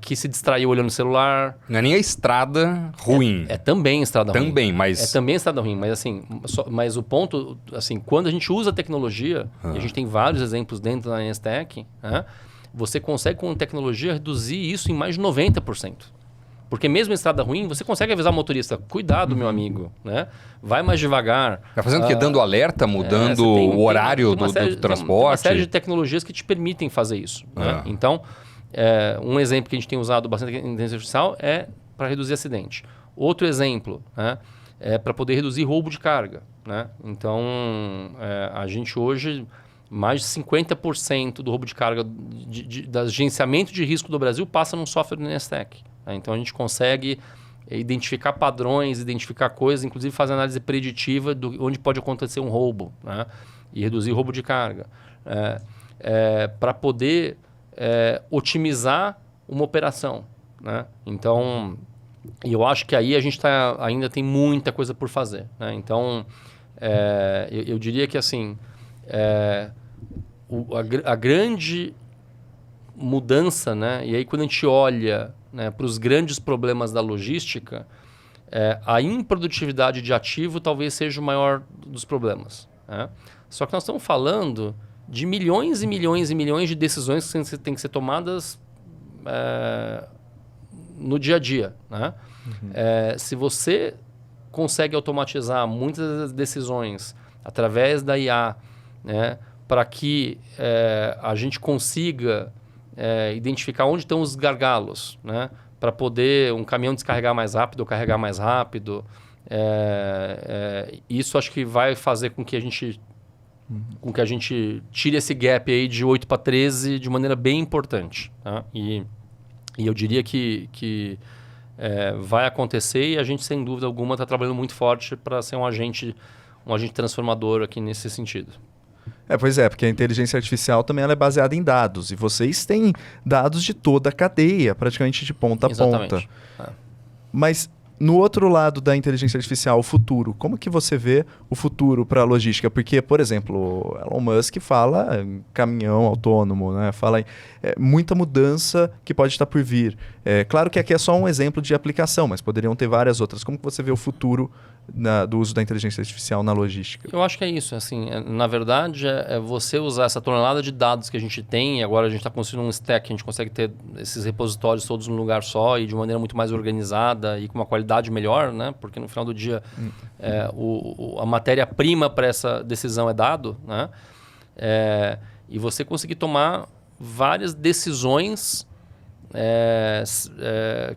que se distraiu olhando o celular. Não é nem a estrada ruim. É também estrada ruim. Também, mas... É também estrada ruim, mas assim, mas o ponto, assim, quando a gente usa a tecnologia, e a gente tem vários exemplos dentro da NSTech, né? Você consegue com tecnologia reduzir isso em mais de 90%. Porque mesmo em estrada ruim, você consegue avisar o motorista, cuidado, meu amigo, né? Vai mais devagar. Tá fazendo o quê? Dando alerta, mudando o horário do transporte? Tem uma série de tecnologias que te permitem fazer isso. Né? Então, um exemplo que a gente tem usado bastante na inteligência artificial é para reduzir acidente. Outro exemplo, né, é para poder reduzir roubo de carga. Né? Então, a gente hoje, mais de 50% do roubo de carga, do agenciamento de risco do Brasil passa num software do Nestec. Né? Então, a gente consegue identificar padrões, identificar coisas, inclusive fazer análise preditiva de onde pode acontecer um roubo, né? E reduzir o roubo de carga. Para poder otimizar uma operação. Né? Então, eu acho que aí a gente ainda tem muita coisa por fazer. Né? Então, eu diria que assim, a grande mudança, né? E aí quando a gente olha, né, para os grandes problemas da logística, a improdutividade de ativo talvez seja o maior dos problemas. Né? Só que nós estamos falando de milhões e milhões e milhões de decisões que têm que ser tomadas no dia a dia. Né? Se você consegue automatizar muitas das decisões através da IA, né, para que a gente consiga identificar onde estão os gargalos, né, para poder um caminhão descarregar mais rápido ou carregar mais rápido, isso acho que vai fazer com que a gente tire esse gap aí de 8 para 13 de maneira bem importante. Tá? E eu diria que vai acontecer e a gente, sem dúvida alguma, está trabalhando muito forte para ser um agente transformador aqui nesse sentido. Pois é, porque a inteligência artificial também ela é baseada em dados. E vocês têm dados de toda a cadeia, praticamente de ponta a ponta. Mas no outro lado da inteligência artificial, o futuro, como que você vê o futuro para a logística? Porque, por exemplo, Elon Musk fala em caminhão autônomo, né? Fala em muita mudança que pode estar por vir. Claro que aqui é só um exemplo de aplicação, mas poderiam ter várias outras. Como que você vê o futuro do uso da inteligência artificial na logística? Eu acho que é isso. Assim, na verdade, é você usar essa tonelada de dados que a gente tem, e agora a gente está construindo um stack, a gente consegue ter esses repositórios todos num lugar só e de maneira muito mais organizada e com uma qualidade melhor, né? Porque no final do dia a matéria-prima para essa decisão é dado, né? E você conseguir tomar várias decisões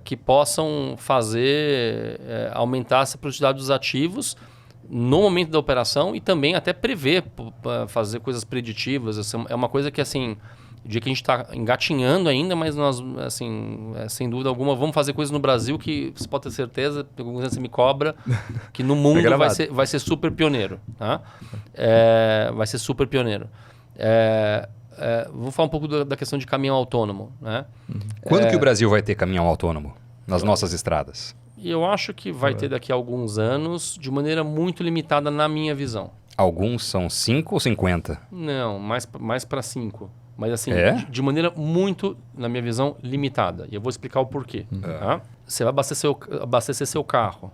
que possam fazer aumentar essa produtividade dos ativos no momento da operação e também até prever, fazer coisas preditivas. Essa é uma coisa que, assim, o dia que a gente está engatinhando ainda, mas nós, assim, sem dúvida alguma, vamos fazer coisas no Brasil que você pode ter certeza, você me cobra, que no mundo vai ser super pioneiro. Tá? Vai ser super pioneiro. Vou falar um pouco da questão de caminhão autônomo. Né? Quando que o Brasil vai ter caminhão autônomo nas nossas estradas? E eu acho que vai ter daqui a alguns anos, de maneira muito limitada na minha visão. Alguns são 5 ou 50? Não, mais para 5. Mas assim, de maneira muito, na minha visão, limitada. E eu vou explicar o porquê. Tá? Você vai abastecer seu carro.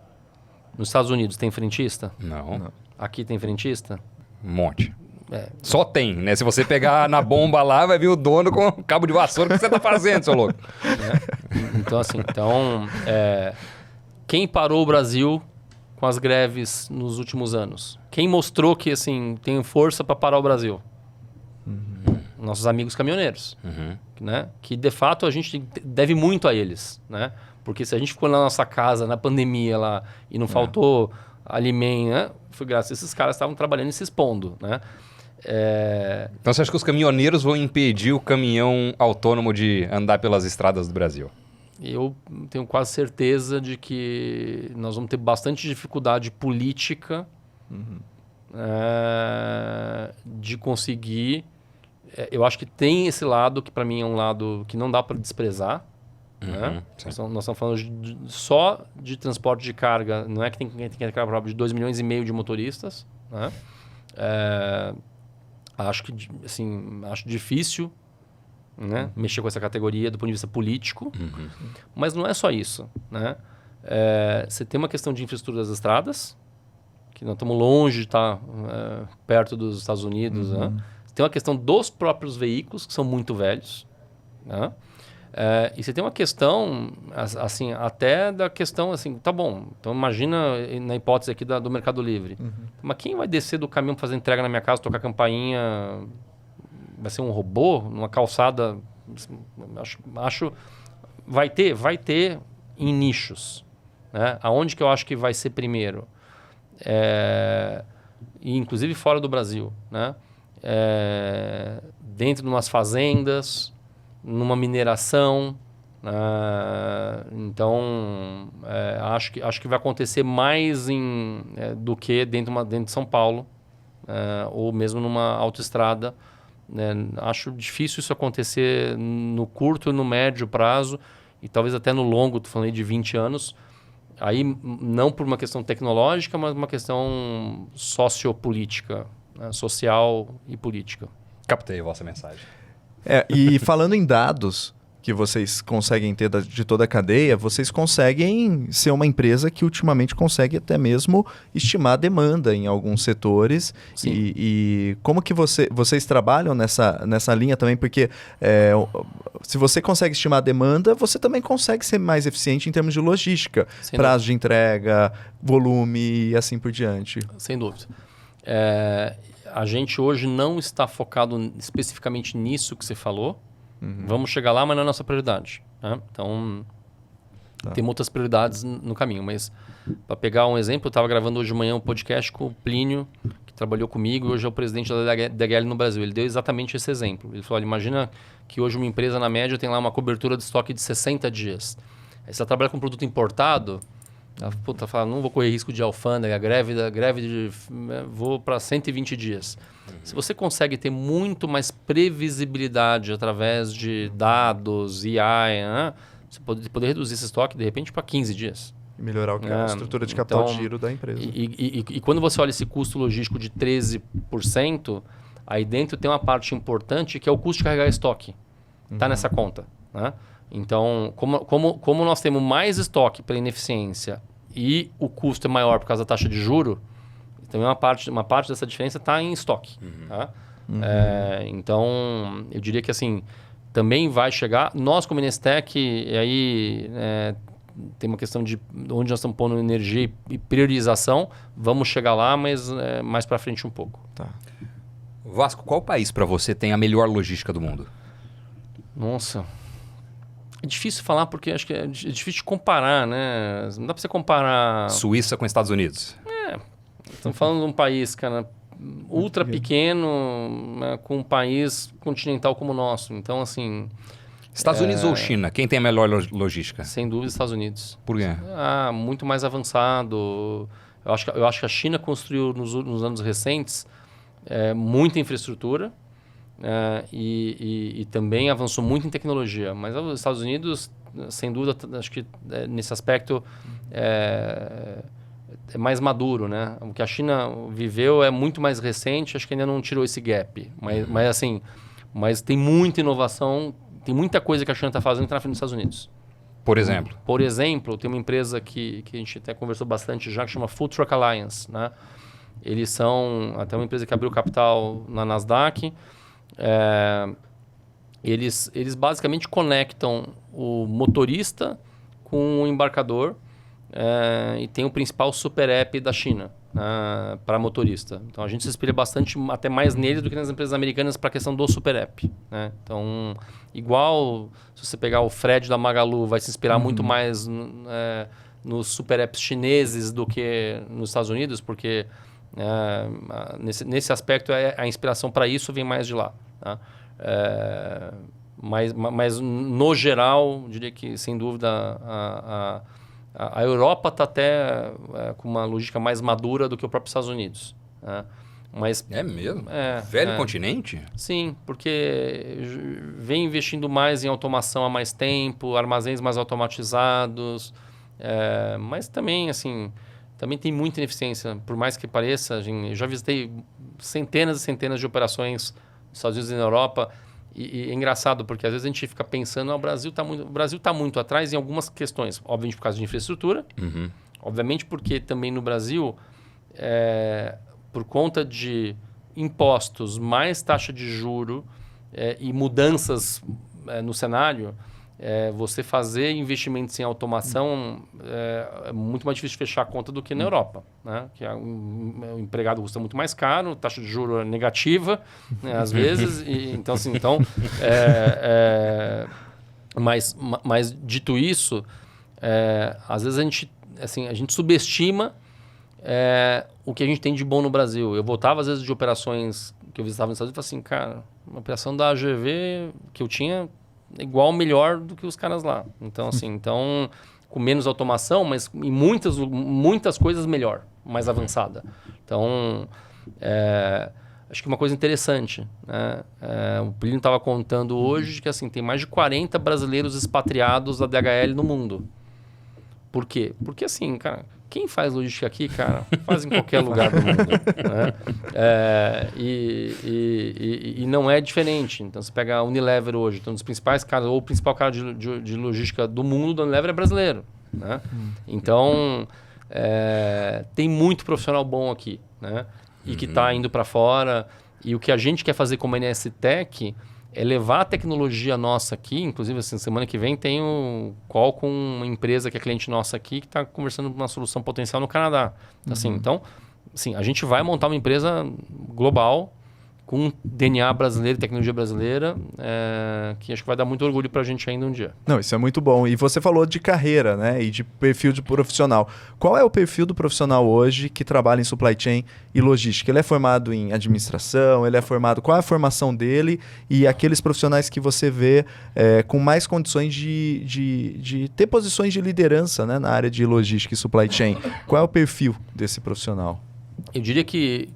Nos Estados Unidos tem frentista? Não. Aqui tem frentista? Um monte. Só tem, né? Se você pegar na bomba lá, vai vir o dono com um cabo de vassoura. O que você tá fazendo, seu louco? Então, assim, quem parou o Brasil com as greves nos últimos anos? Quem mostrou que, assim, tem força para parar o Brasil? Nossos amigos caminhoneiros. Né? Que, de fato, a gente deve muito a eles, né? Porque se a gente ficou na nossa casa, na pandemia lá, e não faltou alimento, né? Foi graças a esses caras que estavam trabalhando e se expondo, né? Então você acha que os caminhoneiros vão impedir o caminhão autônomo de andar pelas estradas do Brasil? Eu tenho quase certeza de que nós vamos ter bastante dificuldade política de conseguir. Eu acho que tem esse lado que para mim é um lado que não dá para desprezar. Né? Nós estamos falando só de transporte de carga, não é que tem que carga de 2,5 milhões de motoristas. Né? Acho difícil, né, mexer com essa categoria do ponto de vista político, mas não é só isso. Né? Você tem uma questão de infraestrutura das estradas, que nós estamos longe de estar perto dos Estados Unidos. Né? Você tem uma questão dos próprios veículos, que são muito velhos. Né? E você tem uma questão, assim, até da questão, assim, tá bom, então imagina na hipótese aqui do Mercado Livre. Mas quem vai descer do caminhão para fazer entrega na minha casa, tocar campainha? Vai ser um robô numa calçada? Acho vai ter em nichos, né? Aonde que eu acho que vai ser primeiro? E inclusive fora do Brasil, né? Dentro de umas fazendas, numa mineração. Então, acho que vai acontecer mais do que dentro de São Paulo, ou mesmo numa autoestrada. Acho difícil isso acontecer no curto e no médio prazo, e talvez até no longo, estou falando aí de 20 anos. Aí não por uma questão tecnológica, mas uma questão sociopolítica, né? Social e política. Captei a vossa mensagem. E falando em dados que vocês conseguem ter de toda a cadeia, vocês conseguem ser uma empresa que ultimamente consegue até mesmo estimar a demanda em alguns setores. E como que vocês trabalham nessa linha também? Porque se você consegue estimar a demanda, você também consegue ser mais eficiente em termos de logística, prazo de entrega, volume e assim por diante. Sem dúvida. A gente hoje não está focado especificamente nisso que você falou. Vamos chegar lá, mas não é a nossa prioridade, né? Então, tem outras prioridades no caminho. Mas, para pegar um exemplo, eu estava gravando hoje de manhã um podcast com o Plínio, que trabalhou comigo e hoje é o presidente da DHL no Brasil. Ele deu exatamente esse exemplo. Ele falou, olha, imagina que hoje uma empresa, na média, tem lá uma cobertura de estoque de 60 dias. Aí você trabalha com um produto importado, fala, não vou correr risco de alfândega, vou para 120 dias. Se você consegue ter muito mais previsibilidade através de dados, AI, né? Você poder reduzir esse estoque, de repente, para 15 dias. E melhorar a estrutura de capital de giro da empresa. E quando você olha esse custo logístico de 13%, aí dentro tem uma parte importante que é o custo de carregar estoque. Está nessa conta, né? Então, como nós temos mais estoque pela ineficiência e o custo é maior por causa da taxa de juro, então uma parte dessa diferença está em estoque. Tá? Então, eu diria que assim, também vai chegar. Nós, como Inestec, e aí tem uma questão de onde nós estamos pondo energia e priorização, vamos chegar lá, mas mais para frente um pouco. Tá. Vasco, qual país para você tem a melhor logística do mundo? Nossa... É difícil falar porque acho que é difícil de comparar, né? Não dá para você comparar... Suíça com Estados Unidos. Estamos falando de um país, cara, ultra pequeno, né, com um país continental como o nosso. Então, assim... Estados Unidos ou China? Quem tem a melhor logística? Sem dúvida, Estados Unidos. Por quê? Muito mais avançado. Eu acho que a China construiu nos anos recentes muita infraestrutura. E também avançou muito em tecnologia. Mas os Estados Unidos, sem dúvida, acho que nesse aspecto é mais maduro, né? O que a China viveu é muito mais recente, acho que ainda não tirou esse gap. Mas tem muita inovação, tem muita coisa que a China está fazendo que está na frente dos Estados Unidos. Por exemplo? Por exemplo, tem uma empresa que a gente até conversou bastante já, que chama Food Truck Alliance, né? Eles são até uma empresa que abriu capital na Nasdaq. Eles basicamente conectam o motorista com o embarcador e tem o principal super app da China para motorista. Então a gente se espelha bastante, até mais neles do que nas empresas americanas para a questão do super app, né? Então, igual se você pegar o Fred da Magalu, vai se inspirar muito mais nos super apps chineses do que nos Estados Unidos, porque nesse aspecto a inspiração para isso vem mais de lá. Tá? Mas no geral, diria que sem dúvida a Europa está até com uma logística mais madura do que o próprio Estados Unidos. Né? Mas, é mesmo? Velho continente? Sim, porque vem investindo mais em automação há mais tempo, armazéns mais automatizados, mas também assim... Também tem muita ineficiência, por mais que pareça. Eu já visitei centenas e centenas de operações nos Estados Unidos e na Europa. E é engraçado, porque às vezes a gente fica pensando, o Brasil está muito atrás em algumas questões. Obviamente por causa de infraestrutura. Obviamente porque também no Brasil, por conta de impostos, mais taxa de juro e mudanças no cenário, você fazer investimentos em automação é muito mais difícil de fechar a conta do que na Europa, né? Que o empregado custa muito mais caro, taxa de juros é negativa, né, às vezes. Mas dito isso, às vezes a gente subestima o que a gente tem de bom no Brasil. Eu voltava às vezes de operações que eu visitava nos Estados Unidos e falava assim, cara, uma operação da AGV que eu tinha igual, melhor do que os caras lá. Então, com menos automação, mas em muitas coisas melhor, mais avançada. Então, acho que uma coisa interessante, né? O Plínio estava contando hoje que assim, tem mais de 40 brasileiros expatriados da DHL no mundo. Por quê? Porque assim, cara, quem faz logística aqui, cara, faz em qualquer lugar do mundo. Né? E não é diferente. Então, você pega a Unilever hoje, então, um dos principais caras, ou o principal cara de logística do mundo da Unilever é brasileiro. Né? Então, tem muito profissional bom aqui, né? E que está indo para fora. E o que a gente quer fazer como NS Tech é levar a tecnologia nossa aqui. Inclusive, assim, semana que vem tem um call com uma empresa que é cliente nossa aqui que está conversando uma solução potencial no Canadá. Então, assim, a gente vai montar uma empresa global com DNA brasileiro e tecnologia brasileira, que acho que vai dar muito orgulho para a gente ainda um dia. Não, isso é muito bom. E você falou de carreira, né? E de perfil de profissional. Qual é o perfil do profissional hoje que trabalha em supply chain e logística? Ele é formado em administração? Ele é formado... Qual é a formação dele? E aqueles profissionais que você vê com mais condições de ter posições de liderança, né, na área de logística e supply chain. Qual é o perfil desse profissional? Eu diria que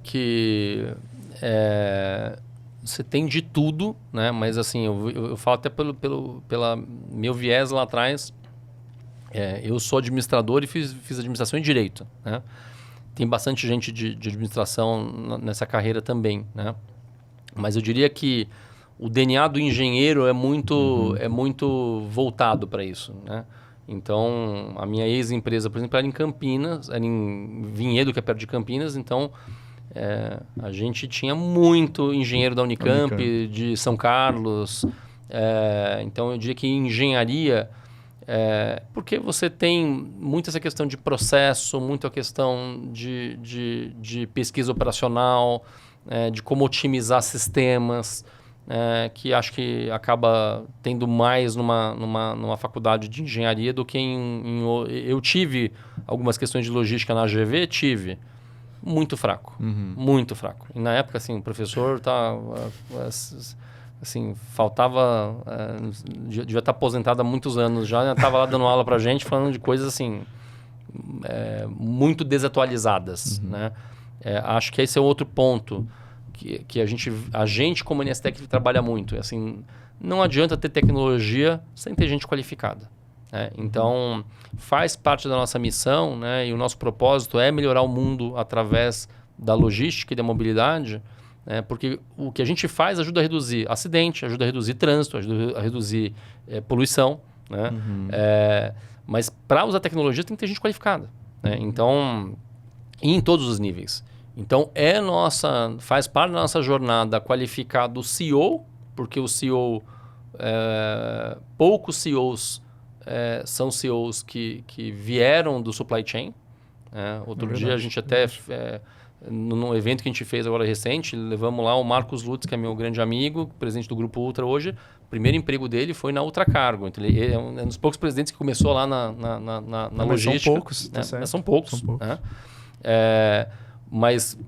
você tem de tudo, né? Mas assim, eu falo até pela meu viés lá atrás. Eu sou administrador e fiz administração em direito, né? Tem bastante gente de administração nessa carreira também, né? Mas eu diria que o DNA do engenheiro é muito voltado para isso, né? Então, a minha ex-empresa, por exemplo, era em Campinas, era em Vinhedo, que é perto de Campinas. Então, a gente tinha muito engenheiro da Unicamp. De São Carlos. Então, eu diria que engenharia... porque você tem muito essa questão de processo, muito a questão de pesquisa operacional, de como otimizar sistemas, que acho que acaba tendo mais numa faculdade de engenharia do que eu tive algumas questões de logística na AGV, muito fraco, muito fraco. E na época, assim, o professor assim, faltava... devia estar aposentado há muitos anos já, estava lá dando aula para a gente, falando de coisas assim, muito desatualizadas, né? Acho que esse é outro ponto que a gente como NS Tech trabalha muito. Assim, não adianta ter tecnologia sem ter gente qualificada. Então, faz parte da nossa missão, né? E o nosso propósito é melhorar o mundo através da logística e da mobilidade, porque o que a gente faz ajuda a reduzir acidente, ajuda a reduzir trânsito, ajuda a reduzir poluição, né? Mas para usar tecnologia tem que ter gente qualificada, né? Então, em todos os níveis. Então, faz parte da nossa jornada qualificar do CEO, porque o CEO, poucos CEOs são CEOs que vieram do supply chain. Outro dia a gente até, num evento que a gente fez agora recente, levamos lá o Marcos Lutz, que é meu grande amigo, presidente do Grupo Ultra hoje. O primeiro emprego dele foi na Ultracargo. Então, ele é um dos poucos presidentes que começou lá na logística. São poucos, tá certo. Mas são poucos. Mas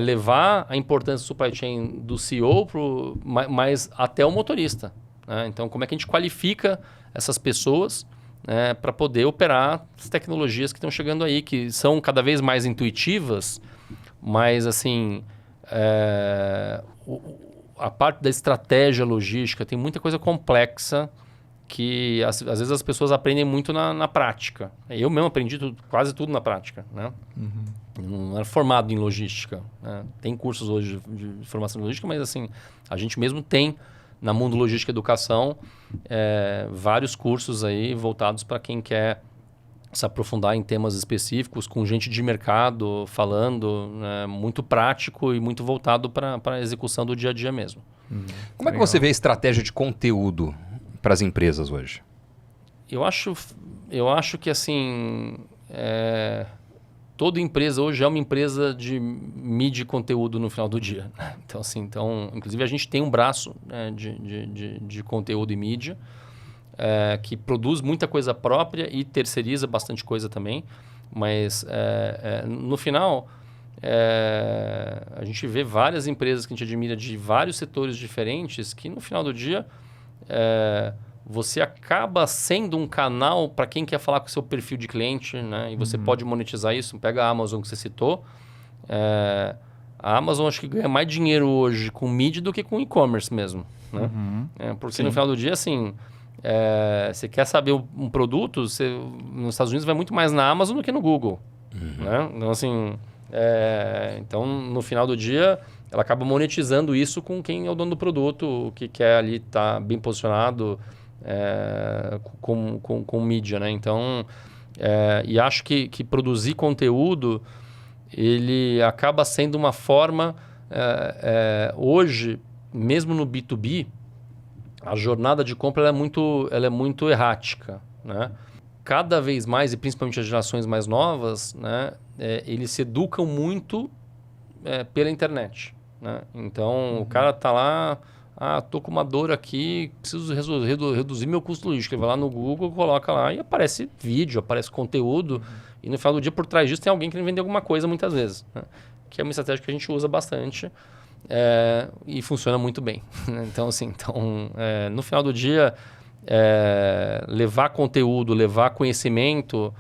levar a importância do supply chain do CEO mas até o motorista. Então, como é que a gente qualifica essas pessoas, para poder operar as tecnologias que estão chegando aí, que são cada vez mais intuitivas, mas assim, a parte da estratégia logística tem muita coisa complexa que às vezes as pessoas aprendem muito na prática. Eu mesmo aprendi quase tudo na prática, né? Não era formado em logística, né? Tem cursos hoje de formação em logística, mas assim, a gente mesmo tem na Mundo Logística e Educação vários cursos aí voltados para quem quer se aprofundar em temas específicos, com gente de mercado falando, né? Muito prático e muito voltado para a execução do dia a dia mesmo. Como é que você vê a estratégia de conteúdo para as empresas hoje? Eu acho que assim, toda empresa hoje é uma empresa de mídia e conteúdo no final do dia. Então, assim, inclusive a gente tem um braço, né, de conteúdo e mídia que produz muita coisa própria e terceiriza bastante coisa também. Mas no final, a gente vê várias empresas que a gente admira de vários setores diferentes que no final do dia você acaba sendo um canal para quem quer falar com o seu perfil de cliente, né? E você pode monetizar isso. Pega a Amazon que você citou. A Amazon acho que ganha mais dinheiro hoje com mídia do que com e-commerce mesmo, né? Porque Sim. no final do dia, assim, você quer saber um produto, nos Estados Unidos vai muito mais na Amazon do que no Google, né? Então, assim, então, no final do dia, ela acaba monetizando isso com quem é o dono do produto, que quer ali estar bem posicionado com mídia, né? Então, e acho que produzir conteúdo, ele acaba sendo uma forma, hoje, mesmo no B2B, a jornada de compra ela é muito errática, né? Cada vez mais, e principalmente as gerações mais novas, né, eles se educam muito pela internet, né? Então, o cara tá lá, tô com uma dor aqui, preciso reduzir meu custo logístico. Ele vai lá no Google, coloca lá e aparece vídeo, aparece conteúdo. E no final do dia, por trás disso, tem alguém querendo vender alguma coisa muitas vezes, né? Que é uma estratégia que a gente usa bastante e funciona muito bem. Então, assim, no final do dia, levar conteúdo, levar conhecimento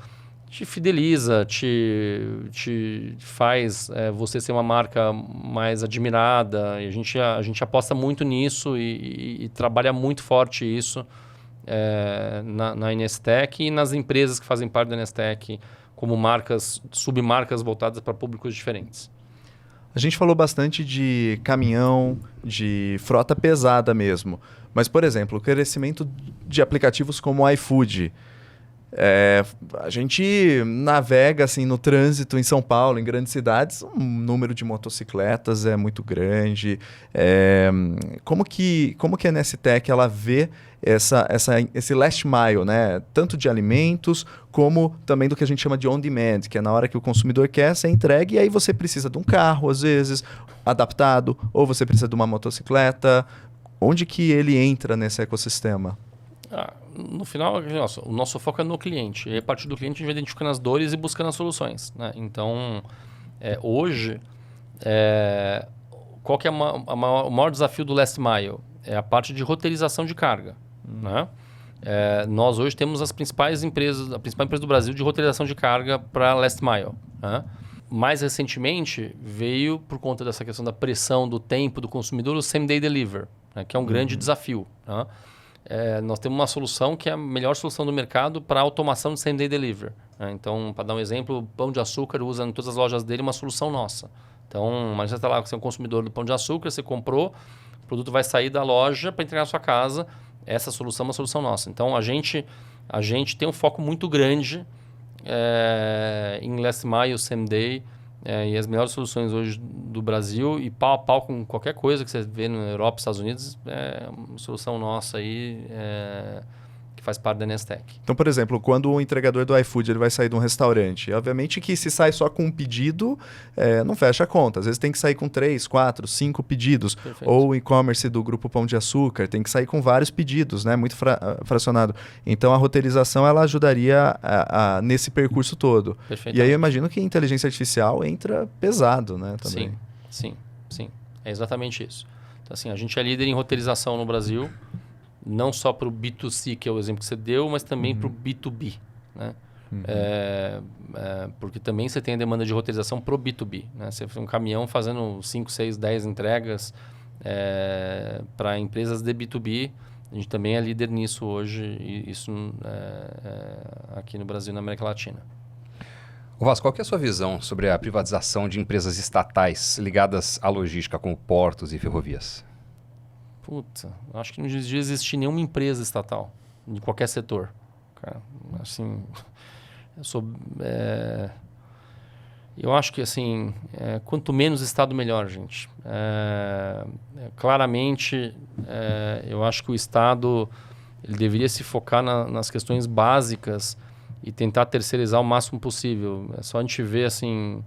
te fideliza, te faz você ser uma marca mais admirada. E a gente aposta muito nisso e trabalha muito forte isso na Inestec e nas empresas que fazem parte da Inestec como submarcas voltadas para públicos diferentes. A gente falou bastante de caminhão, de frota pesada mesmo. Mas, por exemplo, o crescimento de aplicativos como o iFood. A gente navega assim, no trânsito em São Paulo, em grandes cidades, o número de motocicletas é muito grande. Como que a Nestec ela vê esse last mile, né? Tanto de alimentos como também do que a gente chama de on-demand, que é na hora que o consumidor quer ser entregue e aí você precisa de um carro, às vezes, adaptado, ou você precisa de uma motocicleta. Onde que ele entra nesse ecossistema? No final, o nosso foco é no cliente. E a partir do cliente a gente vai identificando as dores e buscando as soluções, né? Então, hoje, qual que é o maior desafio do last mile? É a parte de roteirização de carga, né? Nós hoje temos a principal empresa do Brasil de roteirização de carga para last mile, né? Mais recentemente, veio, por conta dessa questão da pressão do tempo do consumidor, o same-day delivery, né? Que é um grande desafio, né? Nós temos uma solução que é a melhor solução do mercado para automação de same-day delivery, né? Então, para dar um exemplo, o Pão de Açúcar usa em todas as lojas dele uma solução nossa. Então, imagina você está lá, você é um consumidor do Pão de Açúcar, você comprou, o produto vai sair da loja para entregar na sua casa. Essa solução é uma solução nossa. Então, a gente tem um foco muito grande em last mile, same-day, e as melhores soluções hoje do Brasil, e pau a pau com qualquer coisa que você vê na Europa, Estados Unidos, é uma solução nossa aí, que faz parte da Nestec. Então, por exemplo, quando o entregador do iFood ele vai sair de um restaurante, obviamente que se sai só com um pedido, não fecha a conta. Às vezes tem que sair com 3, 4, 5 pedidos. Perfeito. Ou o e-commerce do Grupo Pão de Açúcar tem que sair com vários pedidos, né? Muito fracionado. Então, a roteirização ela ajudaria nesse percurso todo. E aí eu imagino que a inteligência artificial entra pesado, né? Também. Sim. É exatamente isso. Então, assim, a gente é líder em roteirização no Brasil, não só para o B2C, que é o exemplo que você deu, mas também para o B2B, né? Porque também você tem a demanda de roteirização para o B2B, né? Você tem um caminhão fazendo 5, 6, 10 entregas para empresas de B2B. A gente também é líder nisso hoje, e isso aqui no Brasil e na América Latina. Vasco, qual que é a sua visão sobre a privatização de empresas estatais ligadas à logística, como portos e ferrovias? Acho que não devia existir nenhuma empresa estatal, de qualquer setor. Cara, assim, eu acho que, assim, quanto menos Estado, melhor, gente. Claramente, eu acho que o Estado ele deveria se focar nas questões básicas e tentar terceirizar o máximo possível. É só a gente ver assim,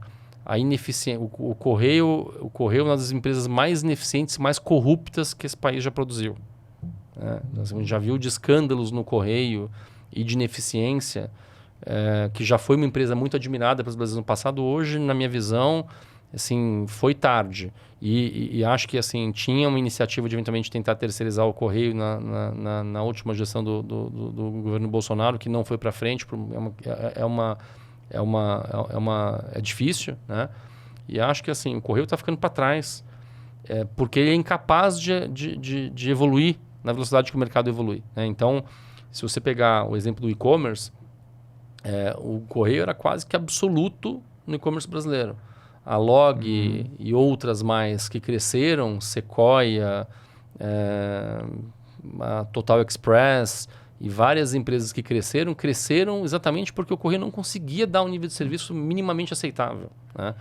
a ineficiência. O Correio é uma das empresas mais ineficientes e mais corruptas que esse país já produziu. A gente já viu de escândalos no Correio e de ineficiência, que já foi uma empresa muito admirada pelos brasileiros no passado. Hoje, na minha visão, assim, foi tarde. E acho que assim, tinha uma iniciativa de eventualmente tentar terceirizar o Correio na última gestão do governo Bolsonaro, que não foi para frente. É difícil, né? E acho que assim, o Correio está ficando para trás, porque ele é incapaz de evoluir na velocidade que o mercado evolui, né? Então, se você pegar o exemplo do e-commerce, o Correio era quase que absoluto no e-commerce brasileiro. A Log e outras mais que cresceram, Sequoia, a Total Express e várias empresas que cresceram exatamente porque o Correio não conseguia dar um nível de serviço minimamente aceitável, né?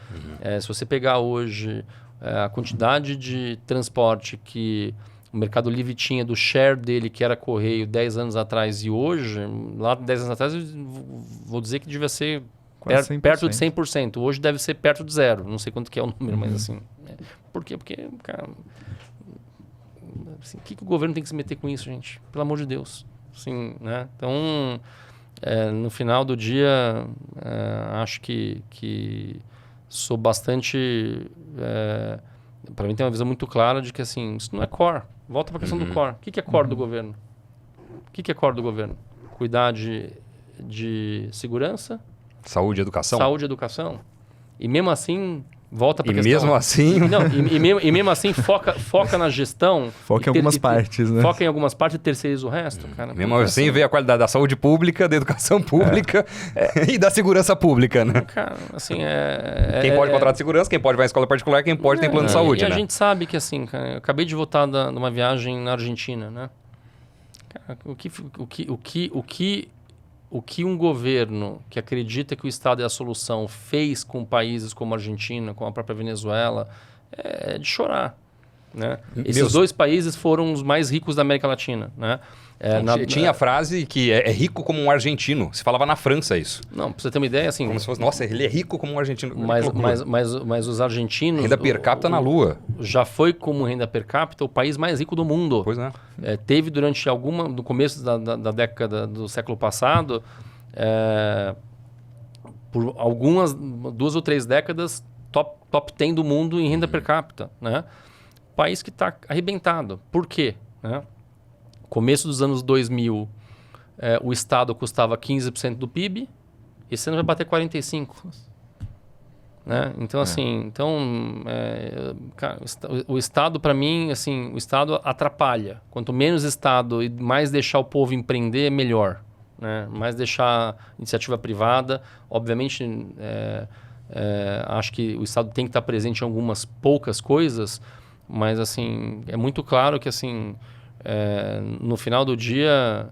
Se você pegar hoje a quantidade de transporte que o Mercado Livre tinha do share dele, que era Correio 10 anos atrás e hoje, lá 10 anos atrás, eu vou dizer que devia ser perto de 100%. Hoje deve ser perto de zero. Não sei quanto que é o número, mas assim... Por quê? Porque, cara... Assim, o que o governo tem que se meter com isso, gente? Pelo amor de Deus. Assim, né? Então, no final do dia, acho que sou bastante... para mim tem uma visão muito clara de que assim, isso não é core. Volta para a questão do core. O que é core do governo? O que é core do governo? Cuidar de segurança... Saúde e educação? Saúde e educação. E mesmo assim, volta para a questão... Mesmo assim... Não, e mesmo assim, foca na gestão... Foca em algumas partes, né? Foca em algumas partes e terceiriza o resto, cara. Mesmo assim, vê a qualidade da saúde pública, da educação pública e da segurança pública, né? Cara, assim, quem pode contratar segurança, quem pode vai à escola particular, quem pode tem plano de saúde, né? E a gente sabe que, assim, cara, eu acabei de voltar numa viagem na Argentina, né? Cara, o que um governo que acredita que o Estado é a solução fez com países como a Argentina, com a própria Venezuela, é de chorar, né? Esses dois países foram os mais ricos da América Latina, né? Tinha a frase que é rico como um argentino. Se falava na França isso. Não, pra você ter uma ideia, assim... Como se fosse, nossa, ele é rico como um argentino. Mas os argentinos... Renda per capita na lua. Já foi como renda per capita o país mais rico do mundo. Pois é. Teve durante no começo da década do século passado, por algumas 2 ou 3 décadas, top 10 do mundo em renda per capita, né? País que está arrebentado. Por quê? Né? Começo dos anos 2000, o Estado custava 15% do PIB, esse ano vai bater 45%. Né? Então, assim, cara, o Estado, para mim, assim, o Estado atrapalha. Quanto menos Estado e mais deixar o povo empreender, melhor. Né? Mais deixar iniciativa privada. Obviamente, acho que o Estado tem que estar presente em algumas poucas coisas, mas, assim, é muito claro que, assim... no final do dia,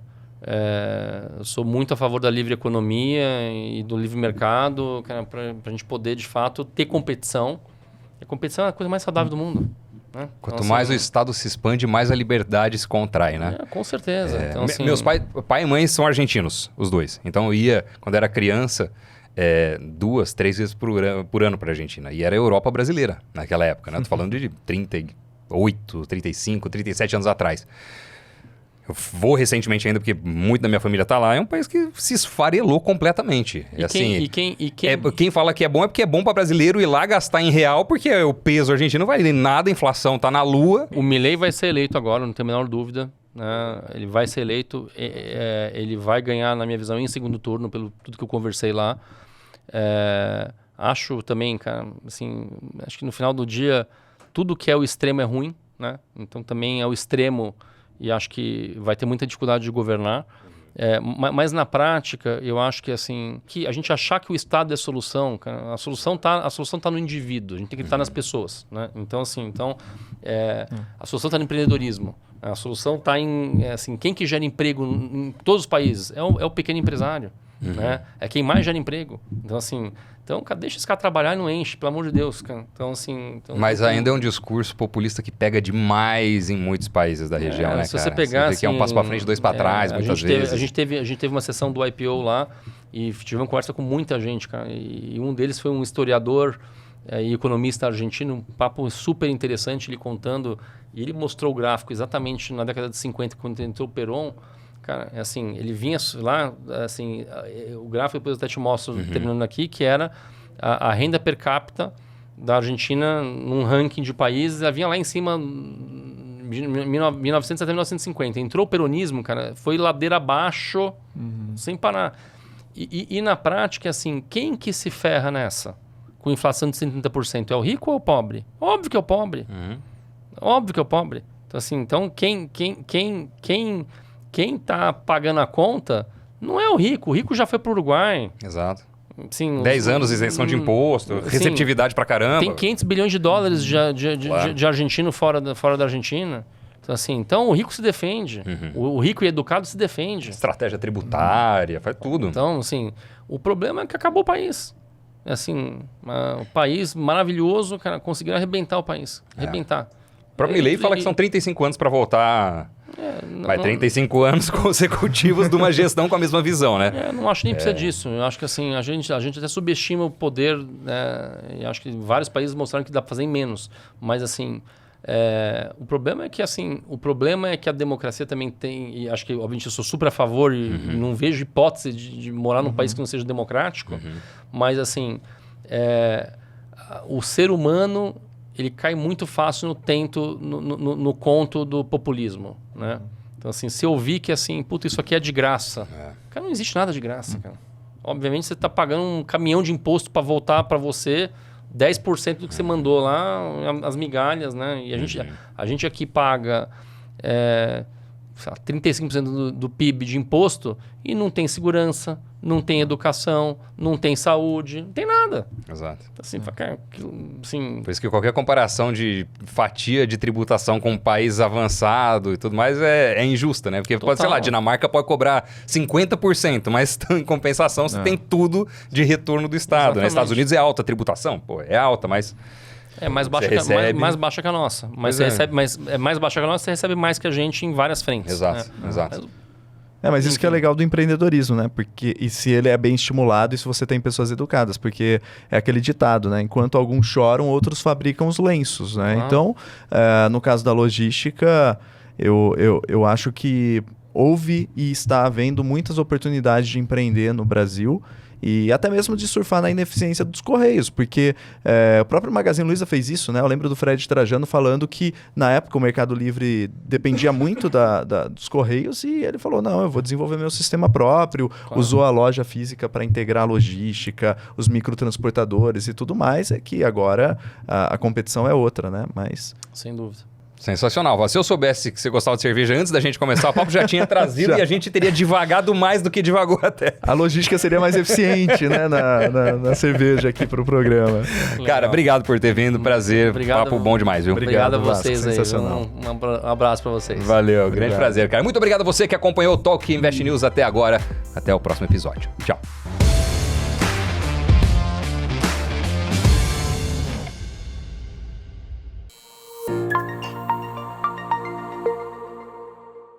eu sou muito a favor da livre economia e do livre mercado, para a gente poder, de fato, ter competição. E a competição é a coisa mais saudável do mundo. Né? Quanto mais o Estado se expande, mais a liberdade se contrai, né? Com certeza. Então, assim... Meus pai e mãe são argentinos, os dois. Então eu ia, quando era criança, 2, 3 vezes por ano para a Argentina. E era a Europa brasileira naquela época, né? Tô falando de 38, 35, 37 anos atrás. Eu vou recentemente ainda, porque muito da minha família tá lá. É um país que se esfarelou completamente. Quem fala que é bom é porque é bom para brasileiro ir lá gastar em real, porque o peso argentino não vale nada, a inflação tá na lua. O Milei vai ser eleito agora, não tenho a menor dúvida. Né? Ele vai ser eleito, ele vai ganhar, na minha visão, em segundo turno, pelo tudo que eu conversei lá. Acho também, cara, assim, acho que no final do dia, tudo que é o extremo é ruim, né? Então também é o extremo e acho que vai ter muita dificuldade de governar. Mas na prática, eu acho que assim, que a gente achar que o Estado é a solução, cara, a solução tá no indivíduo, a gente tem que estar nas pessoas, né? Então assim, a solução está no empreendedorismo. A solução está em, assim, quem que gera emprego em todos os países é o pequeno empresário. né? É quem mais gera emprego. Então, assim, cara, deixa esse cara trabalhar e não enche, pelo amor de Deus, cara. Então, assim... Mas ainda é um discurso populista que pega demais em muitos países da região, né, se cara? você pegar, você vê que é um passo para frente, 2 para trás, muitas vezes. A gente teve uma sessão do IPO lá e tivemos uma conversa com muita gente, cara. E um deles foi um historiador e economista argentino, um papo super interessante, ele contando, e ele mostrou o gráfico exatamente na década de 50, quando entrou o Perón. Cara, assim, ele vinha lá, assim, o gráfico depois eu até te mostro, terminando aqui, que era a renda per capita da Argentina num ranking de países, ela vinha lá em cima, 1900 até 1950. Entrou o peronismo, cara, foi ladeira abaixo, sem parar. E na prática, assim, quem que se ferra nessa? Com inflação de 130%, é o rico ou é o pobre? Óbvio que é o pobre. Óbvio que é o pobre. Então, assim, quem tá pagando a conta não é o rico já foi pro Uruguai. Exato. Sim, 10 anos de isenção de imposto, receptividade pra caramba. Tem 500 bilhões de dólares de argentino fora da Argentina. Então, assim, o rico se defende. O rico e educado se defende. Estratégia tributária, faz tudo. Então, assim, o problema é que acabou o país. Assim, o país maravilhoso, cara, conseguiram arrebentar o país. Arrebentar. O próprio Milei fala que são 35 anos para voltar. Mas 35 anos consecutivos de uma gestão com a mesma visão, né? Não acho nem que precisa disso. Eu acho que assim, a gente até subestima o poder, né? E acho que vários países mostraram que dá para fazer em menos. Mas assim, o problema é que a democracia também tem, e acho que obviamente eu sou super a favor e não vejo hipótese de morar num país que não seja democrático, mas assim, o ser humano, ele cai muito fácil no conto do populismo, né? Então, assim, se eu vi que, assim, puta, isso aqui é de graça. Cara, não existe nada de graça, cara. Obviamente, você está pagando um caminhão de imposto para voltar para você 10% do que você mandou lá, as migalhas, né? E a gente aqui paga 35% do PIB de imposto e não tem segurança, não tem educação, não tem saúde, não tem nada. Exato. Assim, cara, assim... Por isso que qualquer comparação de fatia de tributação com um país avançado e tudo mais é injusta, né? Porque, pode, sei lá, Dinamarca pode cobrar 50%, mas em compensação você tem tudo de retorno do Estado, né? Estados Unidos é alta a tributação, é alta, mas... É mais baixa, mais baixa que a nossa. Mas você recebe, é mais baixa que a nossa, você recebe mais que a gente em várias frentes. Exato, né? exato. Mas isso que é legal do empreendedorismo, né? Porque, e se ele é bem estimulado e se você tem pessoas educadas, porque é aquele ditado, né? Enquanto alguns choram, outros fabricam os lenços, né? Então, no caso da logística, eu acho que houve e está havendo muitas oportunidades de empreender no Brasil e até mesmo de surfar na ineficiência dos Correios, porque o próprio Magazine Luiza fez isso, né? Eu lembro do Fred Trajano falando que, na época, o Mercado Livre dependia muito dos Correios e ele falou, não, eu vou desenvolver meu sistema próprio, usou a loja física para integrar a logística, os microtransportadores e tudo mais, é que agora a competição é outra, né? Mas... Sem dúvida. Sensacional. Se eu soubesse que você gostava de cerveja antes da gente começar o papo, já tinha trazido e a gente teria divagado mais do que divagou até. A logística seria mais eficiente, né, na cerveja aqui pro programa. Legal. Cara, obrigado por ter vindo. Prazer. Obrigado, papo bom demais, viu? Obrigado a vocês aí. Sensacional. Um abraço para vocês. Valeu. Grande prazer, cara. Muito obrigado a você que acompanhou o Talk Invest News até agora. Até o próximo episódio. Tchau.